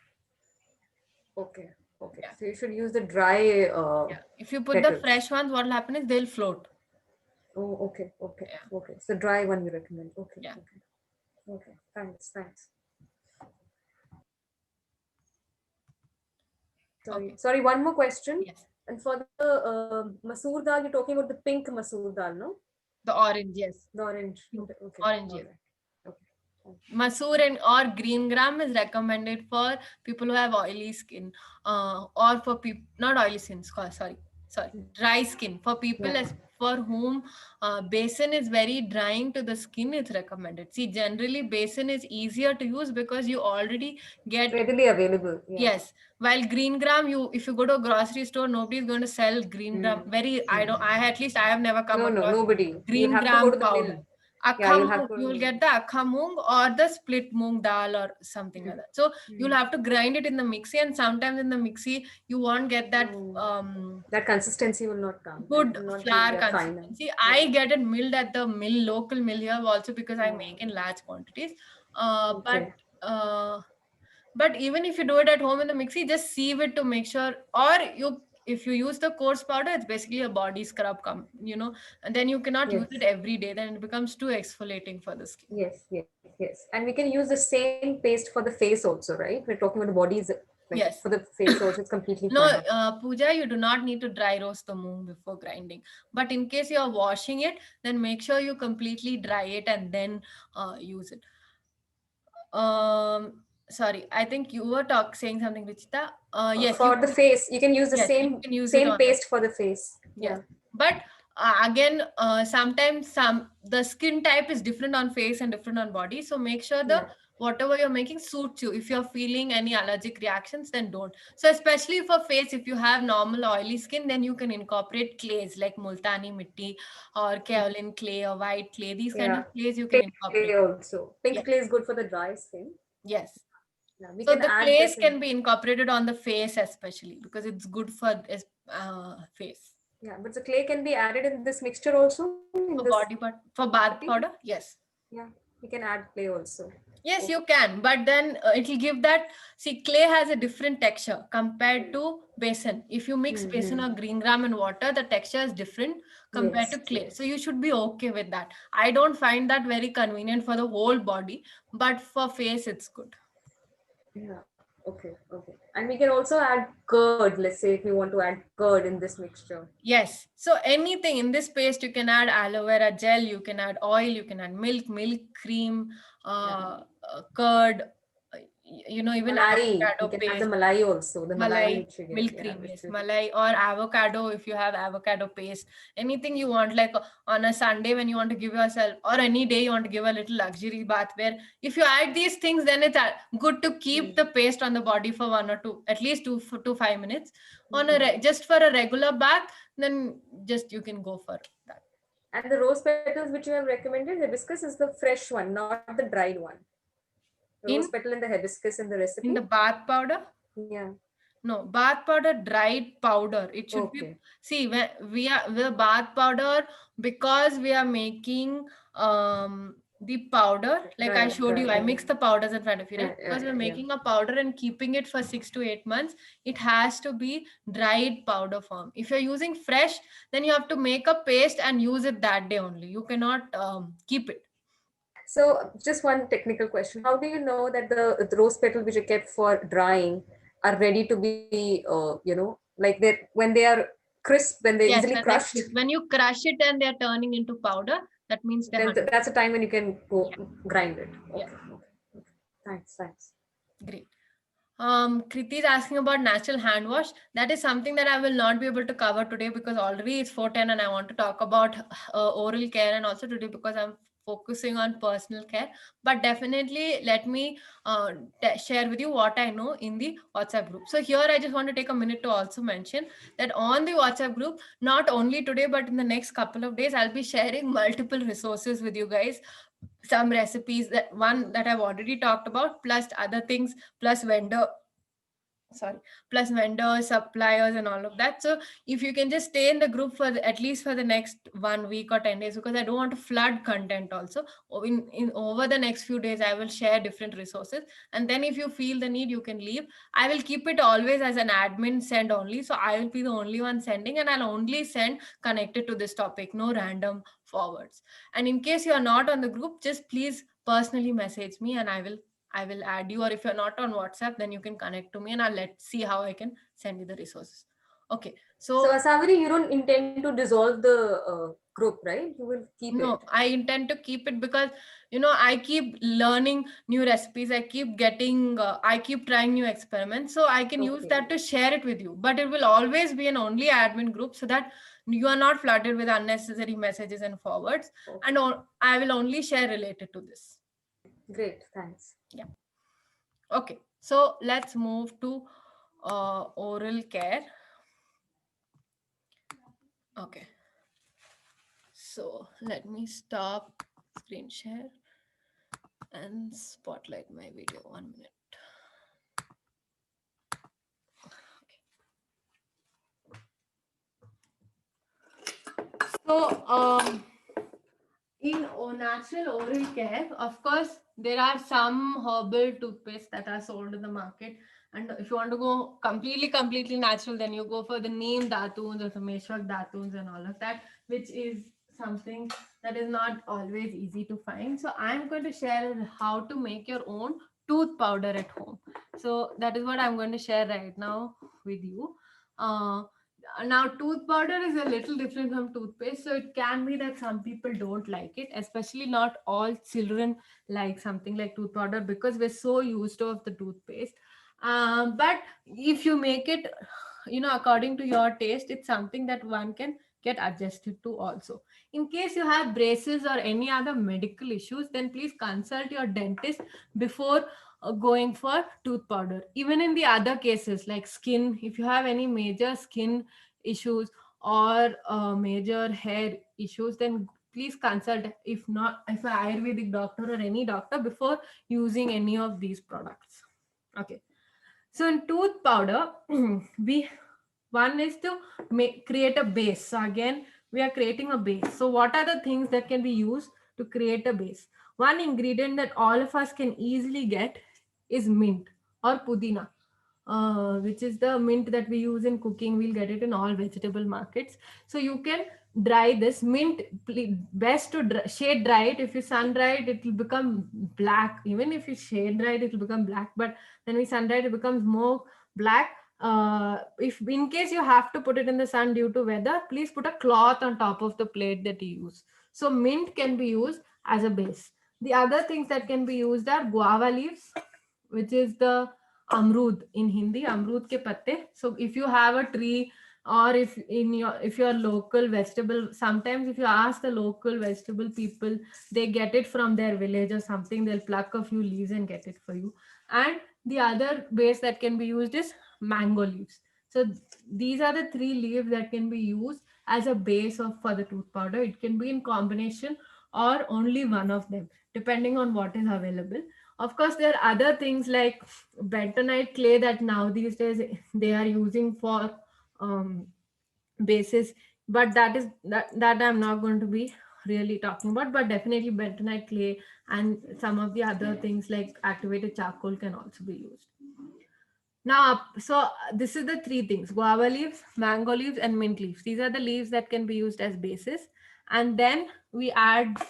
Okay. Okay. Yeah. So you should use the dry Yeah. If you put the petals. fresh ones, what will happen is they'll float. Oh, okay, okay, Yeah. okay. So dry one you recommend. Okay, Yeah. okay, okay. Thanks, thanks. Okay. Sorry. One more question. Yes. And for the masoor dal, you're talking about the pink masoor dal, no? The orange, yes. The orange. Pink. Okay, okay, Orange, all yes. right. Okay. Masoor and or green gram is recommended for people who have oily skin, or for people not oily skin. Sorry, dry skin. For people Yeah. for whom basin is very drying to the skin, it's recommended. See, generally basin is easier to use because you already get. Readily available. Yeah. Yes, while green gram, you if you go to a grocery store, nobody is going to sell green gram. I don't. I at least I have never come No, no, across nobody. You'll green have to go gram to the mill. powder. Yeah, Akha you'll have moong, you will to. get the akha moong or the split moong dal or something like that. So you'll have to grind it in the mixie, and sometimes in the mixie you won't get that That consistency will not come. It good will not be flour that fine. consistency. Yeah. I get it milled at the mill, local mill here also, because I make in large quantities. Okay. But even if you do it at home in the mixie, just sieve it to make sure. Or you, if you use the coarse powder, it's basically a body scrub, and then you cannot use Yes. it every day. Then it becomes too exfoliating for the skin. Yes. Yes. Yes. And we can use the same paste for the face also, right? We're talking about the bodies. Like Yes. for the face also, it's completely No, fine. Pooja, you do not need to dry roast the moong before grinding. But in case you are washing it, then make sure you completely dry it and then use it. Sorry, I think you were saying something, Richita. Yes, you For the can. face, you can use the Yes, you same can use it same on the. paste for the face. Yes, Yeah. but again, sometimes the skin type is different on face and different on body. So make sure the Yeah. whatever you're making suits you. If you're feeling any allergic reactions, then don't. So especially for face, if you have normal oily skin, then you can incorporate clays like multani mitti or kaolin clay or white clay. These kind of Yeah. clays you can Pink clay incorporate. also. Pink Yes, clay is good for the dry skin. yes. Yeah. We So can the add clays this in. can be incorporated on the face especially because it's good for face. Yeah, but the clay can be added in this mixture also in For this body, but for bath recipe. powder, yes. Yeah, we can add clay also. Yes, Okay. you can, but then it'll give that. See, clay has a different texture compared to basin. If you mix basin or green gram and water, the texture is different compared to Yes, clay. So yes. you should be okay with that. I don't find that very convenient for the whole body, but for face, it's good. Yeah. Okay, okay. And we can also add curd, let's say if we want to add curd in this mixture. Yes. So anything in this paste, you can add aloe vera gel, you can add oil, you can add milk cream, curd, even Malai, we avocado can add the paste. malai also, the malai Malai, which you get. milk Yeah, cream, which yes, you get. malai or avocado if you have avocado paste. Anything you want, like on a Sunday when you want to give yourself, or any day you want to give a little luxury bath, where if you add these things, then it's good to keep the paste on the body for 1 or 2, at least 2 to 5 minutes. Just for a regular bath, then just you can go for that. And the rose petals which you have recommended, hibiscus is the fresh one, not the dried one. The rose In petal and the hibiscus in the in recipe. the bath powder. Yeah. No, bath powder, dried powder. It should be. Okay. See, when the bath powder, because we are making the powder, like I Right, showed you, right. I mixed the powders in front of you, right? Because we're Yeah. making a powder and keeping it for 6 to 8 months, it has to be dried powder form. If you're using fresh, then you have to make a paste and use it that day only. You cannot keep it. So just one technical question. How do you know that the rose petal which you kept for drying are ready to be, like when they are crisp, when they're easily Yes, crushed, when you crush it and they're turning into powder, that means they're then 100. that's a time when you can go Yeah, grind it. yeah, Okay. Okay. Thanks. Thanks. great. Kriti is asking about natural hand wash. That is something that I will not be able to cover today because already it's 4:10 and I want to talk about oral care, and also today because I'm focusing on personal care. But definitely let me share with you what I know in the WhatsApp group. So here I just want to take a minute to also mention that on the WhatsApp group, not only today, but in the next couple of days, I'll be sharing multiple resources with you guys. Some recipes, that one that I've already talked about, plus other things, plus vendor sorry, plus vendors, suppliers, and all of that. So if you can just stay in the group for at least for the next 1 week or 10 days, because I don't want to flood content also. In over the next few days, I will share different resources, and then if you feel the need, you can leave. I will keep it always as an admin send only, so I will be the only one sending, and I'll only send connected to this topic, no random forwards. And in case you are not on the group, just please personally message me, and I will add you, or if you're not on WhatsApp, then you can connect to me and I'll let's see how I can send you the resources. Okay. So, So Asavari, you don't intend to dissolve the group, right? You will keep it. no, I intend to keep it because I keep learning new recipes. I keep getting, I keep trying new experiments. So I can use Okay. that to share it with you. But it will always be an only admin group so that you are not flooded with unnecessary messages and forwards. Okay. And I will only share related to this. Great. Thanks. Yeah. Okay. So let's move to oral care. Okay. So let me stop screen share and spotlight my video. 1 minute. So, in natural oral care, of course, there are some herbal toothpaste that are sold in the market. And if you want to go completely natural, then you go for the neem datuns or the meshwak datuns and all of that, which is something that is not always easy to find. So I'm going to share how to make your own tooth powder at home. So that is what I'm going to share right now with you. Uh, Now tooth powder is a little different from toothpaste, so it can be that some people don't like it, especially not all children like something like tooth powder because we're so used to of the toothpaste. But if you make it according to your taste, it's something that one can get adjusted to also. In case you have braces or any other medical issues, then please consult your dentist before going for tooth powder. Even in the other cases like skin, if you have any major skin issues or major hair issues, then please consult, if an ayurvedic doctor or any doctor before using any of these products. Okay. So in tooth powder, we one is to create a base. So again, we are creating a base. So what are the things that can be used to create a base? One ingredient that all of us can easily get is mint or pudina, which is the mint that we use in cooking. We'll get it in all vegetable markets. So you can dry this mint. Best to shade dry it. If you sun dry it, it will become black. Even if you shade dry it, it will become black. But when we sun dry it, it becomes more black. If in case you have to put it in the sun due to weather, please put a cloth on top of the plate that you use. So mint can be used as a base. The other things that can be used are guava leaves, which is the amrud in Hindi, amrud ke patte. So if you have a tree, or if your local vegetable, sometimes if you ask the local vegetable people, they get it from their village or something, they'll pluck a few leaves and get it for you. And the other base that can be used is mango leaves. So these are the three leaves that can be used as a base for the tooth powder. It can be in combination or only one of them, depending on what is available. Of course, there are other things like bentonite clay that now these days they are using for bases, but that I'm not going to be really talking about. But definitely bentonite clay and some of the other things like activated charcoal can also be used. Now, so this is the three things: guava leaves, mango leaves, and mint leaves. These are the leaves that can be used as bases. And then we add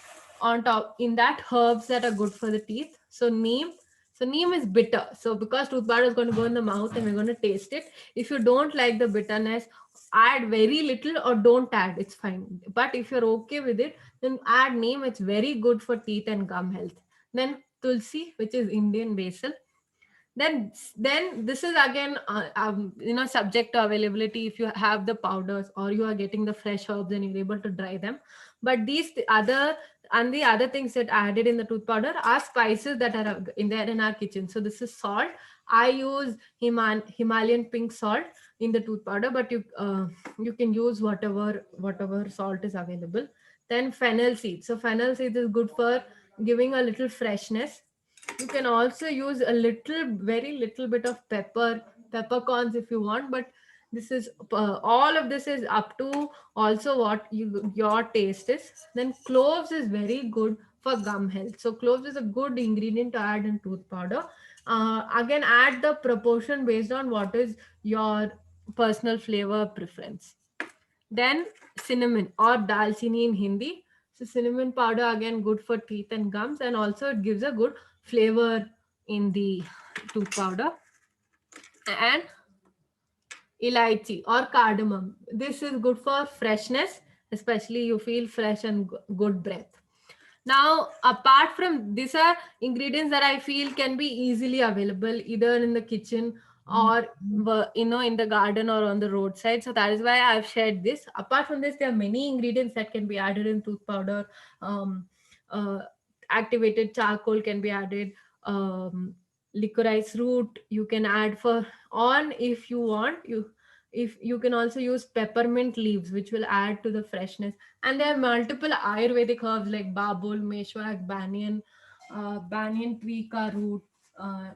on top in that herbs that are good for the teeth. So neem. So neem is bitter. So because tooth powder is going to go in the mouth and we're going to taste it. If you don't like the bitterness, add very little or don't add. It's fine. But if you're okay with it, then add neem. It's very good for teeth and gum health. Then tulsi, which is Indian basil. Then this is again subject to availability. If you have the powders or you are getting the fresh herbs and you're able to dry them. But the other things that added in the tooth powder are spices that are in there in our kitchen. So this is salt. I use Himalayan pink salt in the tooth powder, but you can use whatever salt is available. Then fennel seeds. So fennel seeds is good for giving a little freshness. You can also use a very little bit of pepper peppercorns if you want, but this is all of this is up to also what your taste is. Then cloves is very good for gum health, so cloves is a good ingredient to add in tooth powder. Again, add the proportion based on what is your personal flavor preference. Then cinnamon or dalchini in Hindi. So cinnamon powder again good for teeth and gums, and also it gives a good flavor in the tooth powder. And elaichi or cardamom. This is good for freshness, especially you feel fresh and good breath. Now, apart from these are ingredients that I feel can be easily available either in the kitchen or in the garden or on the roadside. So that is why I've shared this. Apart from this, there are many ingredients that can be added in tooth powder. Um, uh, Activated charcoal can be added. Licorice root you can add for on if you want. If you can also use peppermint leaves, which will add to the freshness. And there are multiple Ayurvedic herbs like babul, meshwak, banyan tree ka root uh,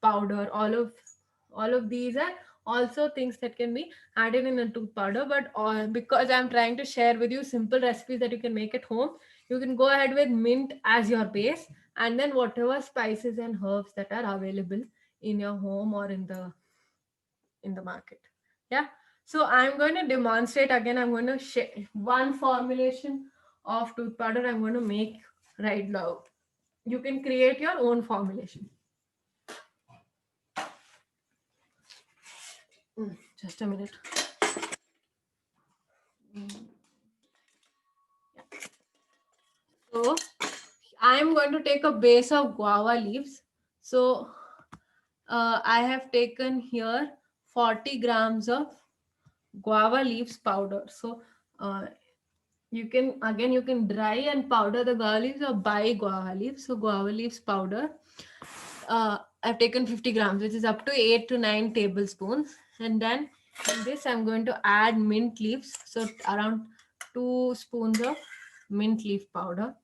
powder. All of these are also things that can be added in a tooth powder. But because I'm trying to share with you simple recipes that you can make at home, you can go ahead with mint as your base, and then whatever spices and herbs that are available in your home or in the market. Yeah. So I'm going to demonstrate again. I'm going to share one formulation of tooth powder I'm going to make right now. You can create your own formulation. Just a minute. So I'm going to take a base of guava leaves. So I have taken here 40 grams of guava leaves powder. So you can dry and powder the guava leaves or buy guava leaves. So guava leaves powder, I've taken 50 grams, which is up to 8 to 9 tablespoons. And then in this I'm going to add mint leaves, so around 2 spoons of mint leaf powder.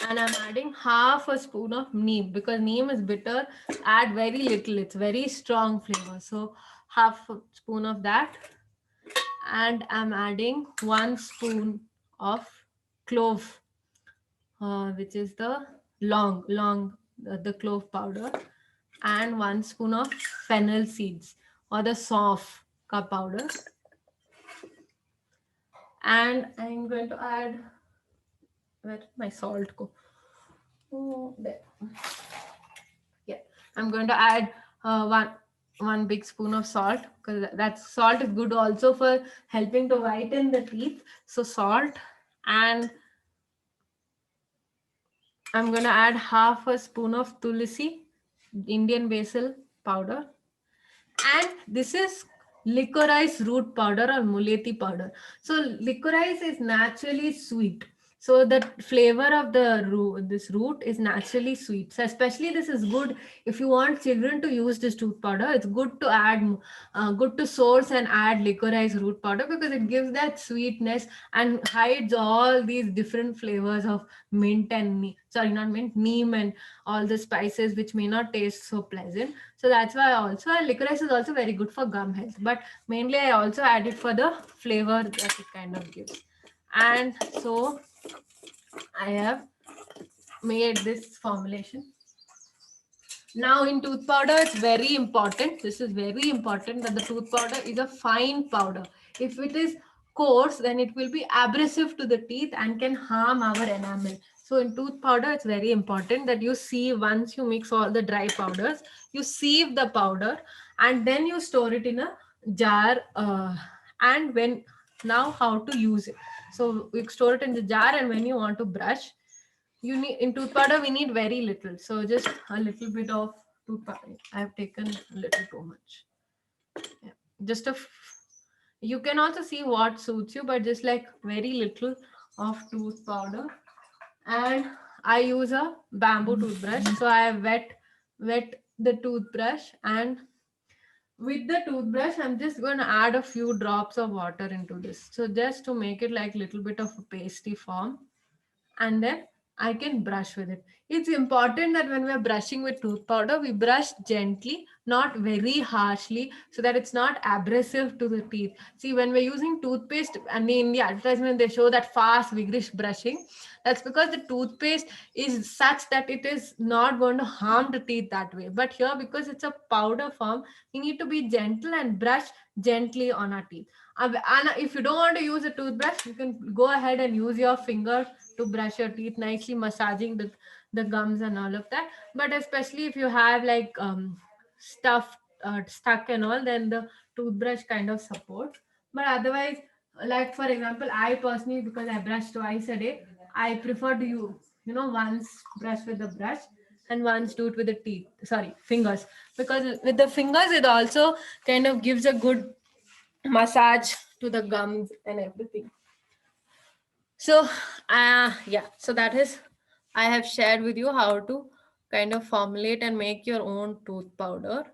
And I'm adding half a spoon of neem, because neem is bitter. Add very little, it's very strong flavor. So half a spoon of that. And I'm adding 1 spoon of clove, which is the the clove powder, and 1 spoon of fennel seeds or the soft ka powder. And I'm going to add, where did my salt go? Oh, there. Yeah, I'm going to add one big spoon of salt, because that salt is good also for helping to whiten the teeth. So salt. And I'm going to add half a spoon of tulsi, Indian basil powder. And this is licorice root powder or muleti powder. So licorice is naturally sweet. So the flavor of the this root is naturally sweet. So especially this is good if you want children to use this tooth powder. It's good to add, good to source and add licorice root powder, because it gives that sweetness and hides all these different flavors of mint and not mint, neem and all the spices which may not taste so pleasant. So that's why also licorice is also very good for gum health. But mainly I also add it for the flavor that it kind of gives. And so I have made this formulation. Now in tooth powder, it's very important. This is very important that the tooth powder is a fine powder. If it is coarse, then it will be abrasive to the teeth and can harm our enamel. So in tooth powder, it's very important that you sieve. Once you mix all the dry powders, you sieve the powder and then you store it in a jar. And when now how to use it. So you store it in the jar, and when you want to brush, you need in tooth powder we need very little, so just a little bit of tooth powder. I have taken a little too much. Yeah. Just you can also see what suits you, but just like very little of tooth powder. And I use a bamboo toothbrush, so I have wet the toothbrush, and with the toothbrush I'm just going to add a few drops of water into this, so just to make it like little bit of a pasty form. And then I can brush with it. It's important that when we're brushing with tooth powder, we brush gently, not very harshly, so that it's not abrasive to the teeth. See, when we're using toothpaste, and in the advertisement they show that fast, vigorous brushing, that's because the toothpaste is such that it is not going to harm the teeth that way. But here, because it's a powder form, we need to be gentle and brush gently on our teeth. And if you don't want to use a toothbrush, you can go ahead and use your finger to brush your teeth nicely, massaging the gums and all of that. But especially if you have like stuff stuck and all, then the toothbrush kind of supports. But otherwise, like for example, I personally, because I brush twice a day, I prefer to once brush with the brush and once do it with the teeth, sorry, fingers, because with the fingers it also kind of gives a good massage to the gums and everything. So yeah, so that is, I have shared with you how to kind of formulate and make your own tooth powder.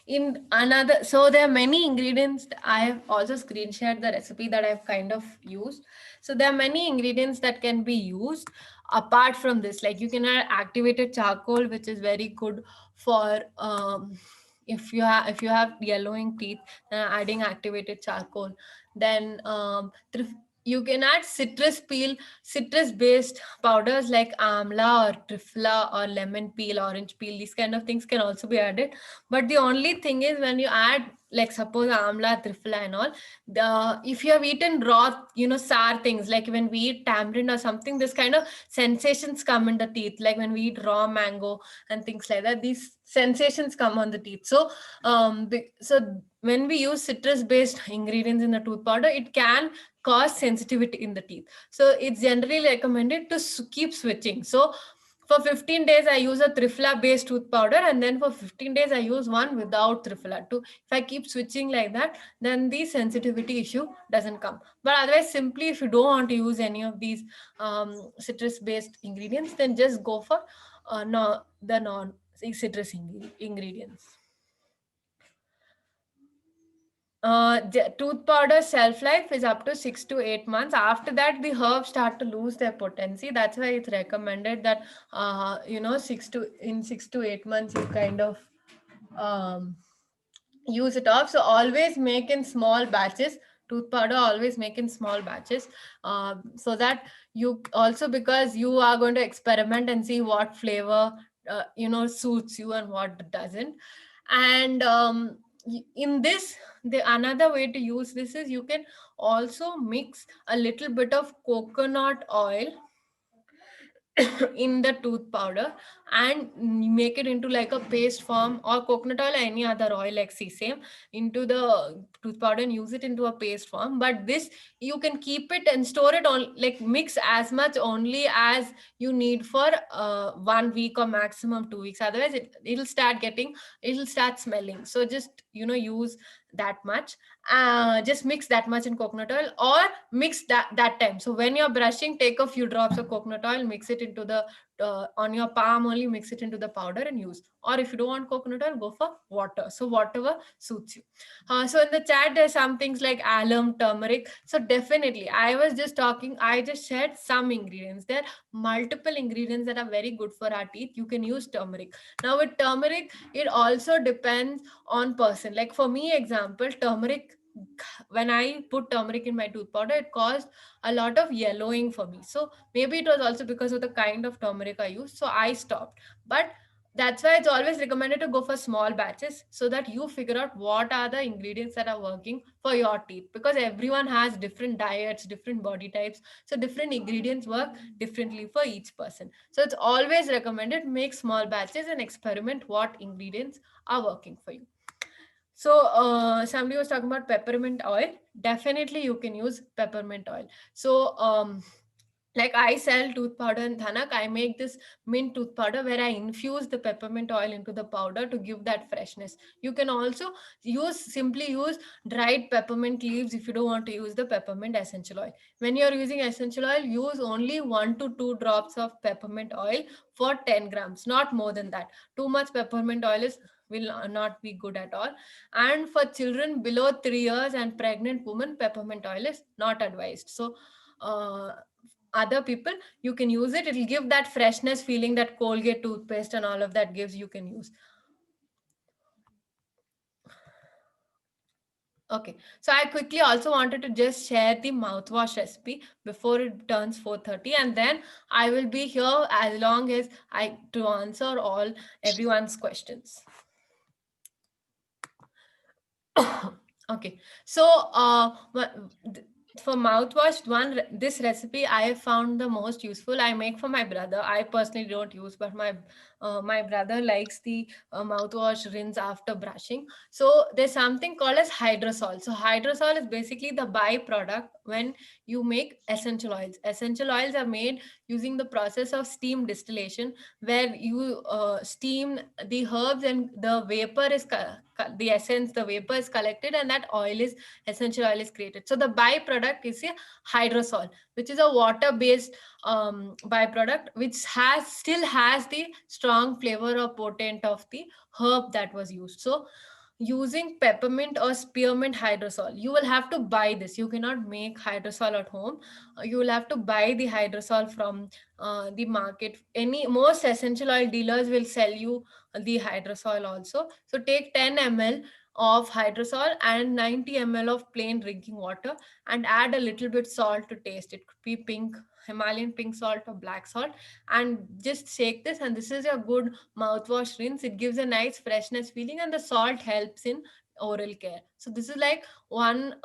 In another, so there are many ingredients. I have also screen shared the recipe that I've kind of used. So there are many ingredients that can be used apart from this. Like you can add activated charcoal, which is very good for if you have yellowing teeth, adding activated charcoal. Then you can add citrus based powders like amla or trifla or lemon peel, orange peel. These kind of things can also be added. But the only thing is, when you add, like suppose amla, trifla and all, the if you have eaten raw, sour things, like when we eat tamarind or something, this kind of sensations come in the teeth. Like when we eat raw mango and things like that, these sensations come on the teeth. So so when we use citrus based ingredients in the tooth powder, it can cause sensitivity in the teeth. So it's generally recommended to keep switching. So for 15 days, I use a Trifla based tooth powder, and then for 15 days, I use one without Trifla. If I keep switching like that, then the sensitivity issue doesn't come. But otherwise, simply if you don't want to use any of these citrus based ingredients, then just go for the non citrus ingredients. Tooth powder shelf life is up to 6 to 8 months. After that, the herbs start to lose their potency. That's why it's recommended that 6 to 8 months you kind of um, use it off. So always make in small batches. Tooth powder always make in small batches, so that you also, because you are going to experiment and see what flavor suits you and what doesn't. And in this, the another way to use this is, you can also mix a little bit of coconut oil in the tooth powder and make it into like a paste form, or coconut oil or any other oil like sesame, into the tooth powder and use it into a paste form. But this, you can keep it and store it on, like mix as much only as you need for 1 week or maximum 2 weeks. Otherwise it'll start smelling. So just use that much. Just mix that much in coconut oil, or mix that time. So when you're brushing, take a few drops of coconut oil, mix it into the on your palm only, mix it into the powder and use. Or if you don't want coconut oil, go for water. So whatever suits you. So in the chat there's some things like alum, turmeric. So definitely, I just shared some ingredients. There are multiple ingredients that are very good for our teeth. You can use turmeric. Now with turmeric, it also depends on person. Like for me, example, turmeric, when I put turmeric in my tooth powder, it caused a lot of yellowing for me. So maybe it was also because of the kind of turmeric I used. So I stopped. But that's why it's always recommended to go for small batches, so that you figure out what are the ingredients that are working for your teeth, because everyone has different diets, different body types. So different ingredients work differently for each person. So it's always recommended, make small batches and experiment what ingredients are working for you. So somebody was talking about peppermint oil. Definitely you can use peppermint oil. So like I sell tooth powder in Thanak. I make this mint tooth powder where I infuse the peppermint oil into the powder to give that freshness. You can also simply use dried peppermint leaves if you don't want to use the peppermint essential oil. When you're using essential oil, use only 1 to 2 drops of peppermint oil for 10 grams, not more than that. Too much peppermint oil is will not be good at all. And for children below 3 years and pregnant women, peppermint oil is not advised. So uh, other people, you can use it. It will give that freshness feeling that Colgate toothpaste and all of that gives. You can use. Okay, so I quickly also wanted to just share the mouthwash recipe before it turns 4:30, and then I will be here as long as I to answer all everyone's questions. Okay, so for mouthwash, this recipe I found the most useful. I make for my brother. I personally don't use, but my brother likes the mouthwash rinse after brushing. So there's something called as hydrosol. So hydrosol is basically the byproduct when you make essential oils. Essential oils are made using the process of steam distillation, where you steam the herbs and the vapor is the essence, the vapor is collected, and that oil is essential oil is created. So the byproduct is a hydrosol, which is a water based byproduct, which still has the strong flavor or potent of the herb that was used. So using peppermint or spearmint hydrosol, you will have to buy this. You cannot make hydrosol at home. You will have to buy the hydrosol from the market. Any most essential oil dealers will sell you the hydrosol also. So take 10 ml of hydrosol and 90 ml of plain drinking water, and add a little bit salt to taste. It could be pink Himalayan pink salt or black salt, and just shake this, and this is a good mouthwash rinse. It gives a nice freshness feeling, and the salt helps in oral care. So this is like one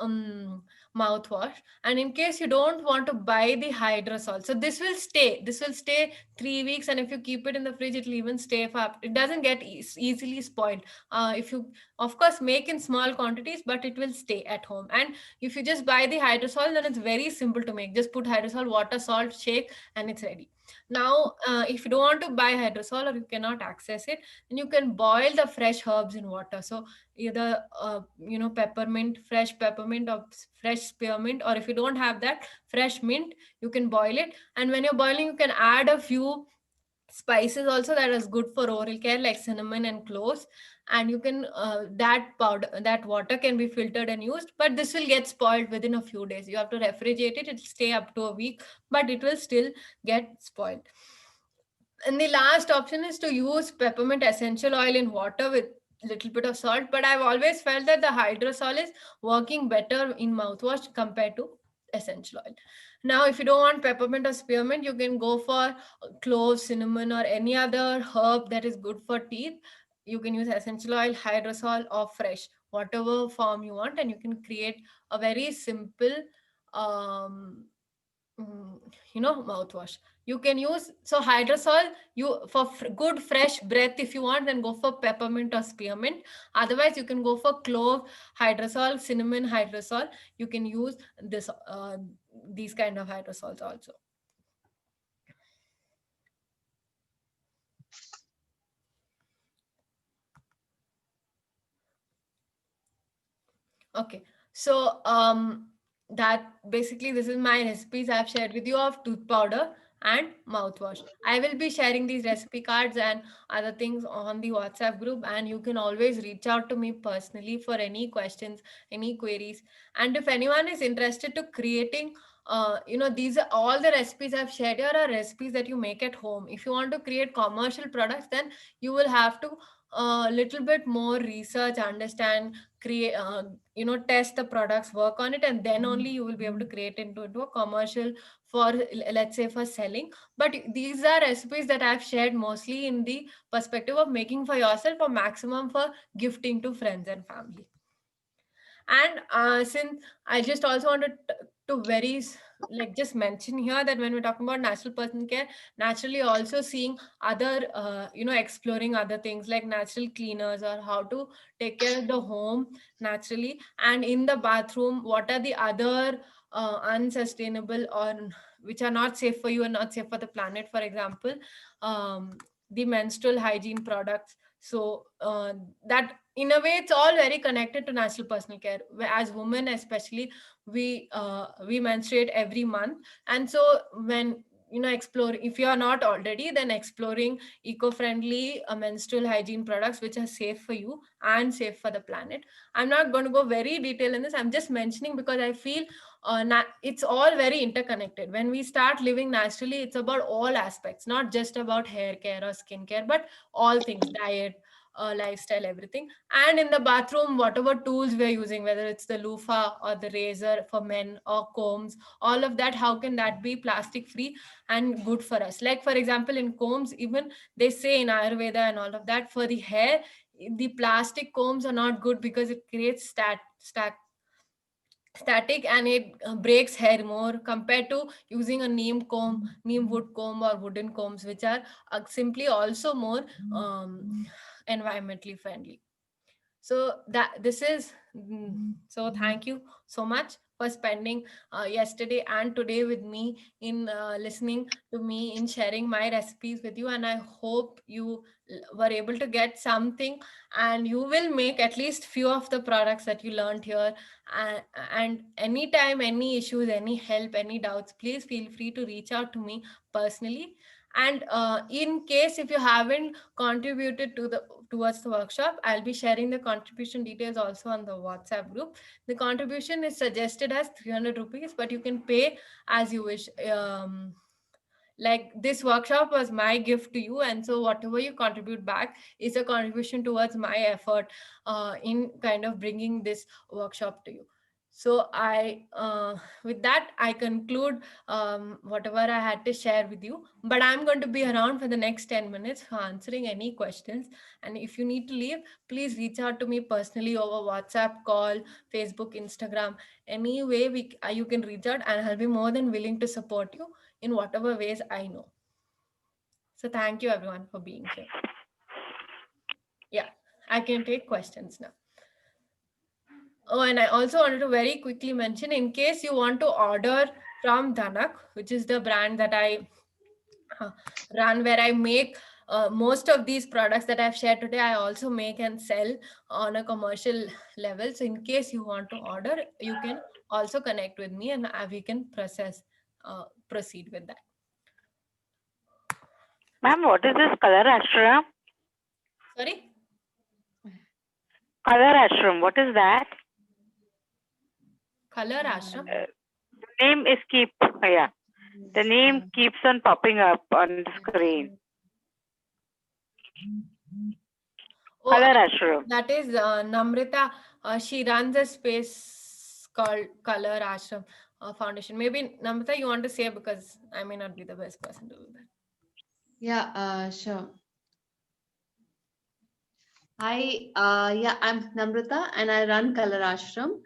mouthwash. And in case you don't want to buy the hydrosol, so this will stay 3 weeks, and if you keep it in the fridge, it will even stay for up. It doesn't get easily spoiled. If you, of course, make in small quantities, but it will stay at home. And if you just buy the hydrosol, then it's very simple to make. Just put hydrosol, water, salt, shake, and it's ready. Now, if you don't want to buy hydrosol or you cannot access it, then you can boil the fresh herbs in water. So either peppermint, fresh peppermint, or fresh spearmint, or if you don't have that, fresh mint, you can boil it. And when you're boiling, you can add a few spices also that is good for oral care, like cinnamon and cloves. And you can that water can be filtered and used, but this will get spoiled within a few days. You have to refrigerate it. It'll stay up to a week, but it will still get spoiled. And the last option is to use peppermint essential oil in water with little bit of salt. But I've always felt that the hydrosol is working better in mouthwash compared to essential oil. Now, if you don't want peppermint or spearmint, you can go for clove, cinnamon, or any other herb that is good for teeth. You can use essential oil, hydrosol, or fresh, whatever form you want, and you can create a very simple um, mm, mouthwash. You can use, so hydrosol, you for good fresh breath, if you want, then go for peppermint or spearmint. Otherwise, you can go for clove hydrosol, cinnamon hydrosol. You can use these kind of hydrosols also. Okay, so that basically this is my recipes I've shared with you of tooth powder and mouthwash. I will be sharing these recipe cards and other things on the WhatsApp group, and you can always reach out to me personally for any questions, any queries. And if anyone is interested to creating these are all the recipes I've shared here are recipes that you make at home. If you want to create commercial products, then you will have to a little bit more research, understand, create, test the products, work on it, and then only you will be able to create into a commercial for, let's say, for selling. But these are recipes that I've shared mostly in the perspective of making for yourself or maximum for gifting to friends and family. And since I just also wanted to very like just mention here that when we're talking about natural personal care, naturally also seeing other exploring other things like natural cleaners, or how to take care of the home naturally. And in the bathroom, what are the other unsustainable or which are not safe for you and not safe for the planet, for example, the menstrual hygiene products. So that in a way it's all very connected to natural personal care. As women especially, we menstruate every month, and so when explore, if you are not already, then exploring eco-friendly menstrual hygiene products which are safe for you and safe for the planet. I'm not going to go very detailed in this. I'm just mentioning because I feel it's all very interconnected. When we start living naturally, it's about all aspects, not just about hair care or skin care, but all things: diet, lifestyle, everything. And in the bathroom, whatever tools we're using, whether it's the loofah or the razor for men or combs, all of that, how can that be plastic free and good for us? Like, for example, in combs, even they say in Ayurveda and all of that, for the hair, the plastic combs are not good because it creates static, and it breaks hair more compared to using a neem wood comb or wooden combs, which are simply also more environmentally friendly. So that this is so thank you so much for spending yesterday and today with me, in listening to me, in sharing my recipes with you. And I hope you were able to get something, and you will make at least few of the products that you learned here. and, and anytime, any issues, any help, any doubts, please feel free to reach out to me personally. And in case if you haven't contributed towards the workshop, I'll be sharing the contribution details also on the WhatsApp group. The contribution is suggested as 300 rupees, but you can pay as you wish. Like, this workshop was my gift to you, and so whatever you contribute back is a contribution towards my effort in kind of bringing this workshop to you. So with that, I conclude whatever I had to share with you. But I'm going to be around for the next 10 minutes for answering any questions. And if you need to leave, please reach out to me personally over WhatsApp, call, Facebook, Instagram. Any way you can reach out, and I'll be more than willing to support you in whatever ways I know. So thank you everyone for being here. Yeah, I can take questions now. Oh, and I also wanted to very quickly mention, in case you want to order from Dhanak, which is the brand that I run, where I make most of these products that I've shared today, I also make and sell on a commercial level. So in case you want to order, you can also connect with me, and we can proceed with that. Ma'am, what is this Color Ashram? Sorry? Color Ashram, what is that? Color Ashram? The name is the name keeps on popping up on the screen. Color Ashram. That is Namrita. She runs a space called Color Ashram Foundation. Maybe Namrita, you want to say, because I may not be the best person to do that. Yeah, sure. Hi, yeah, I'm Namrata and I run Color Ashram.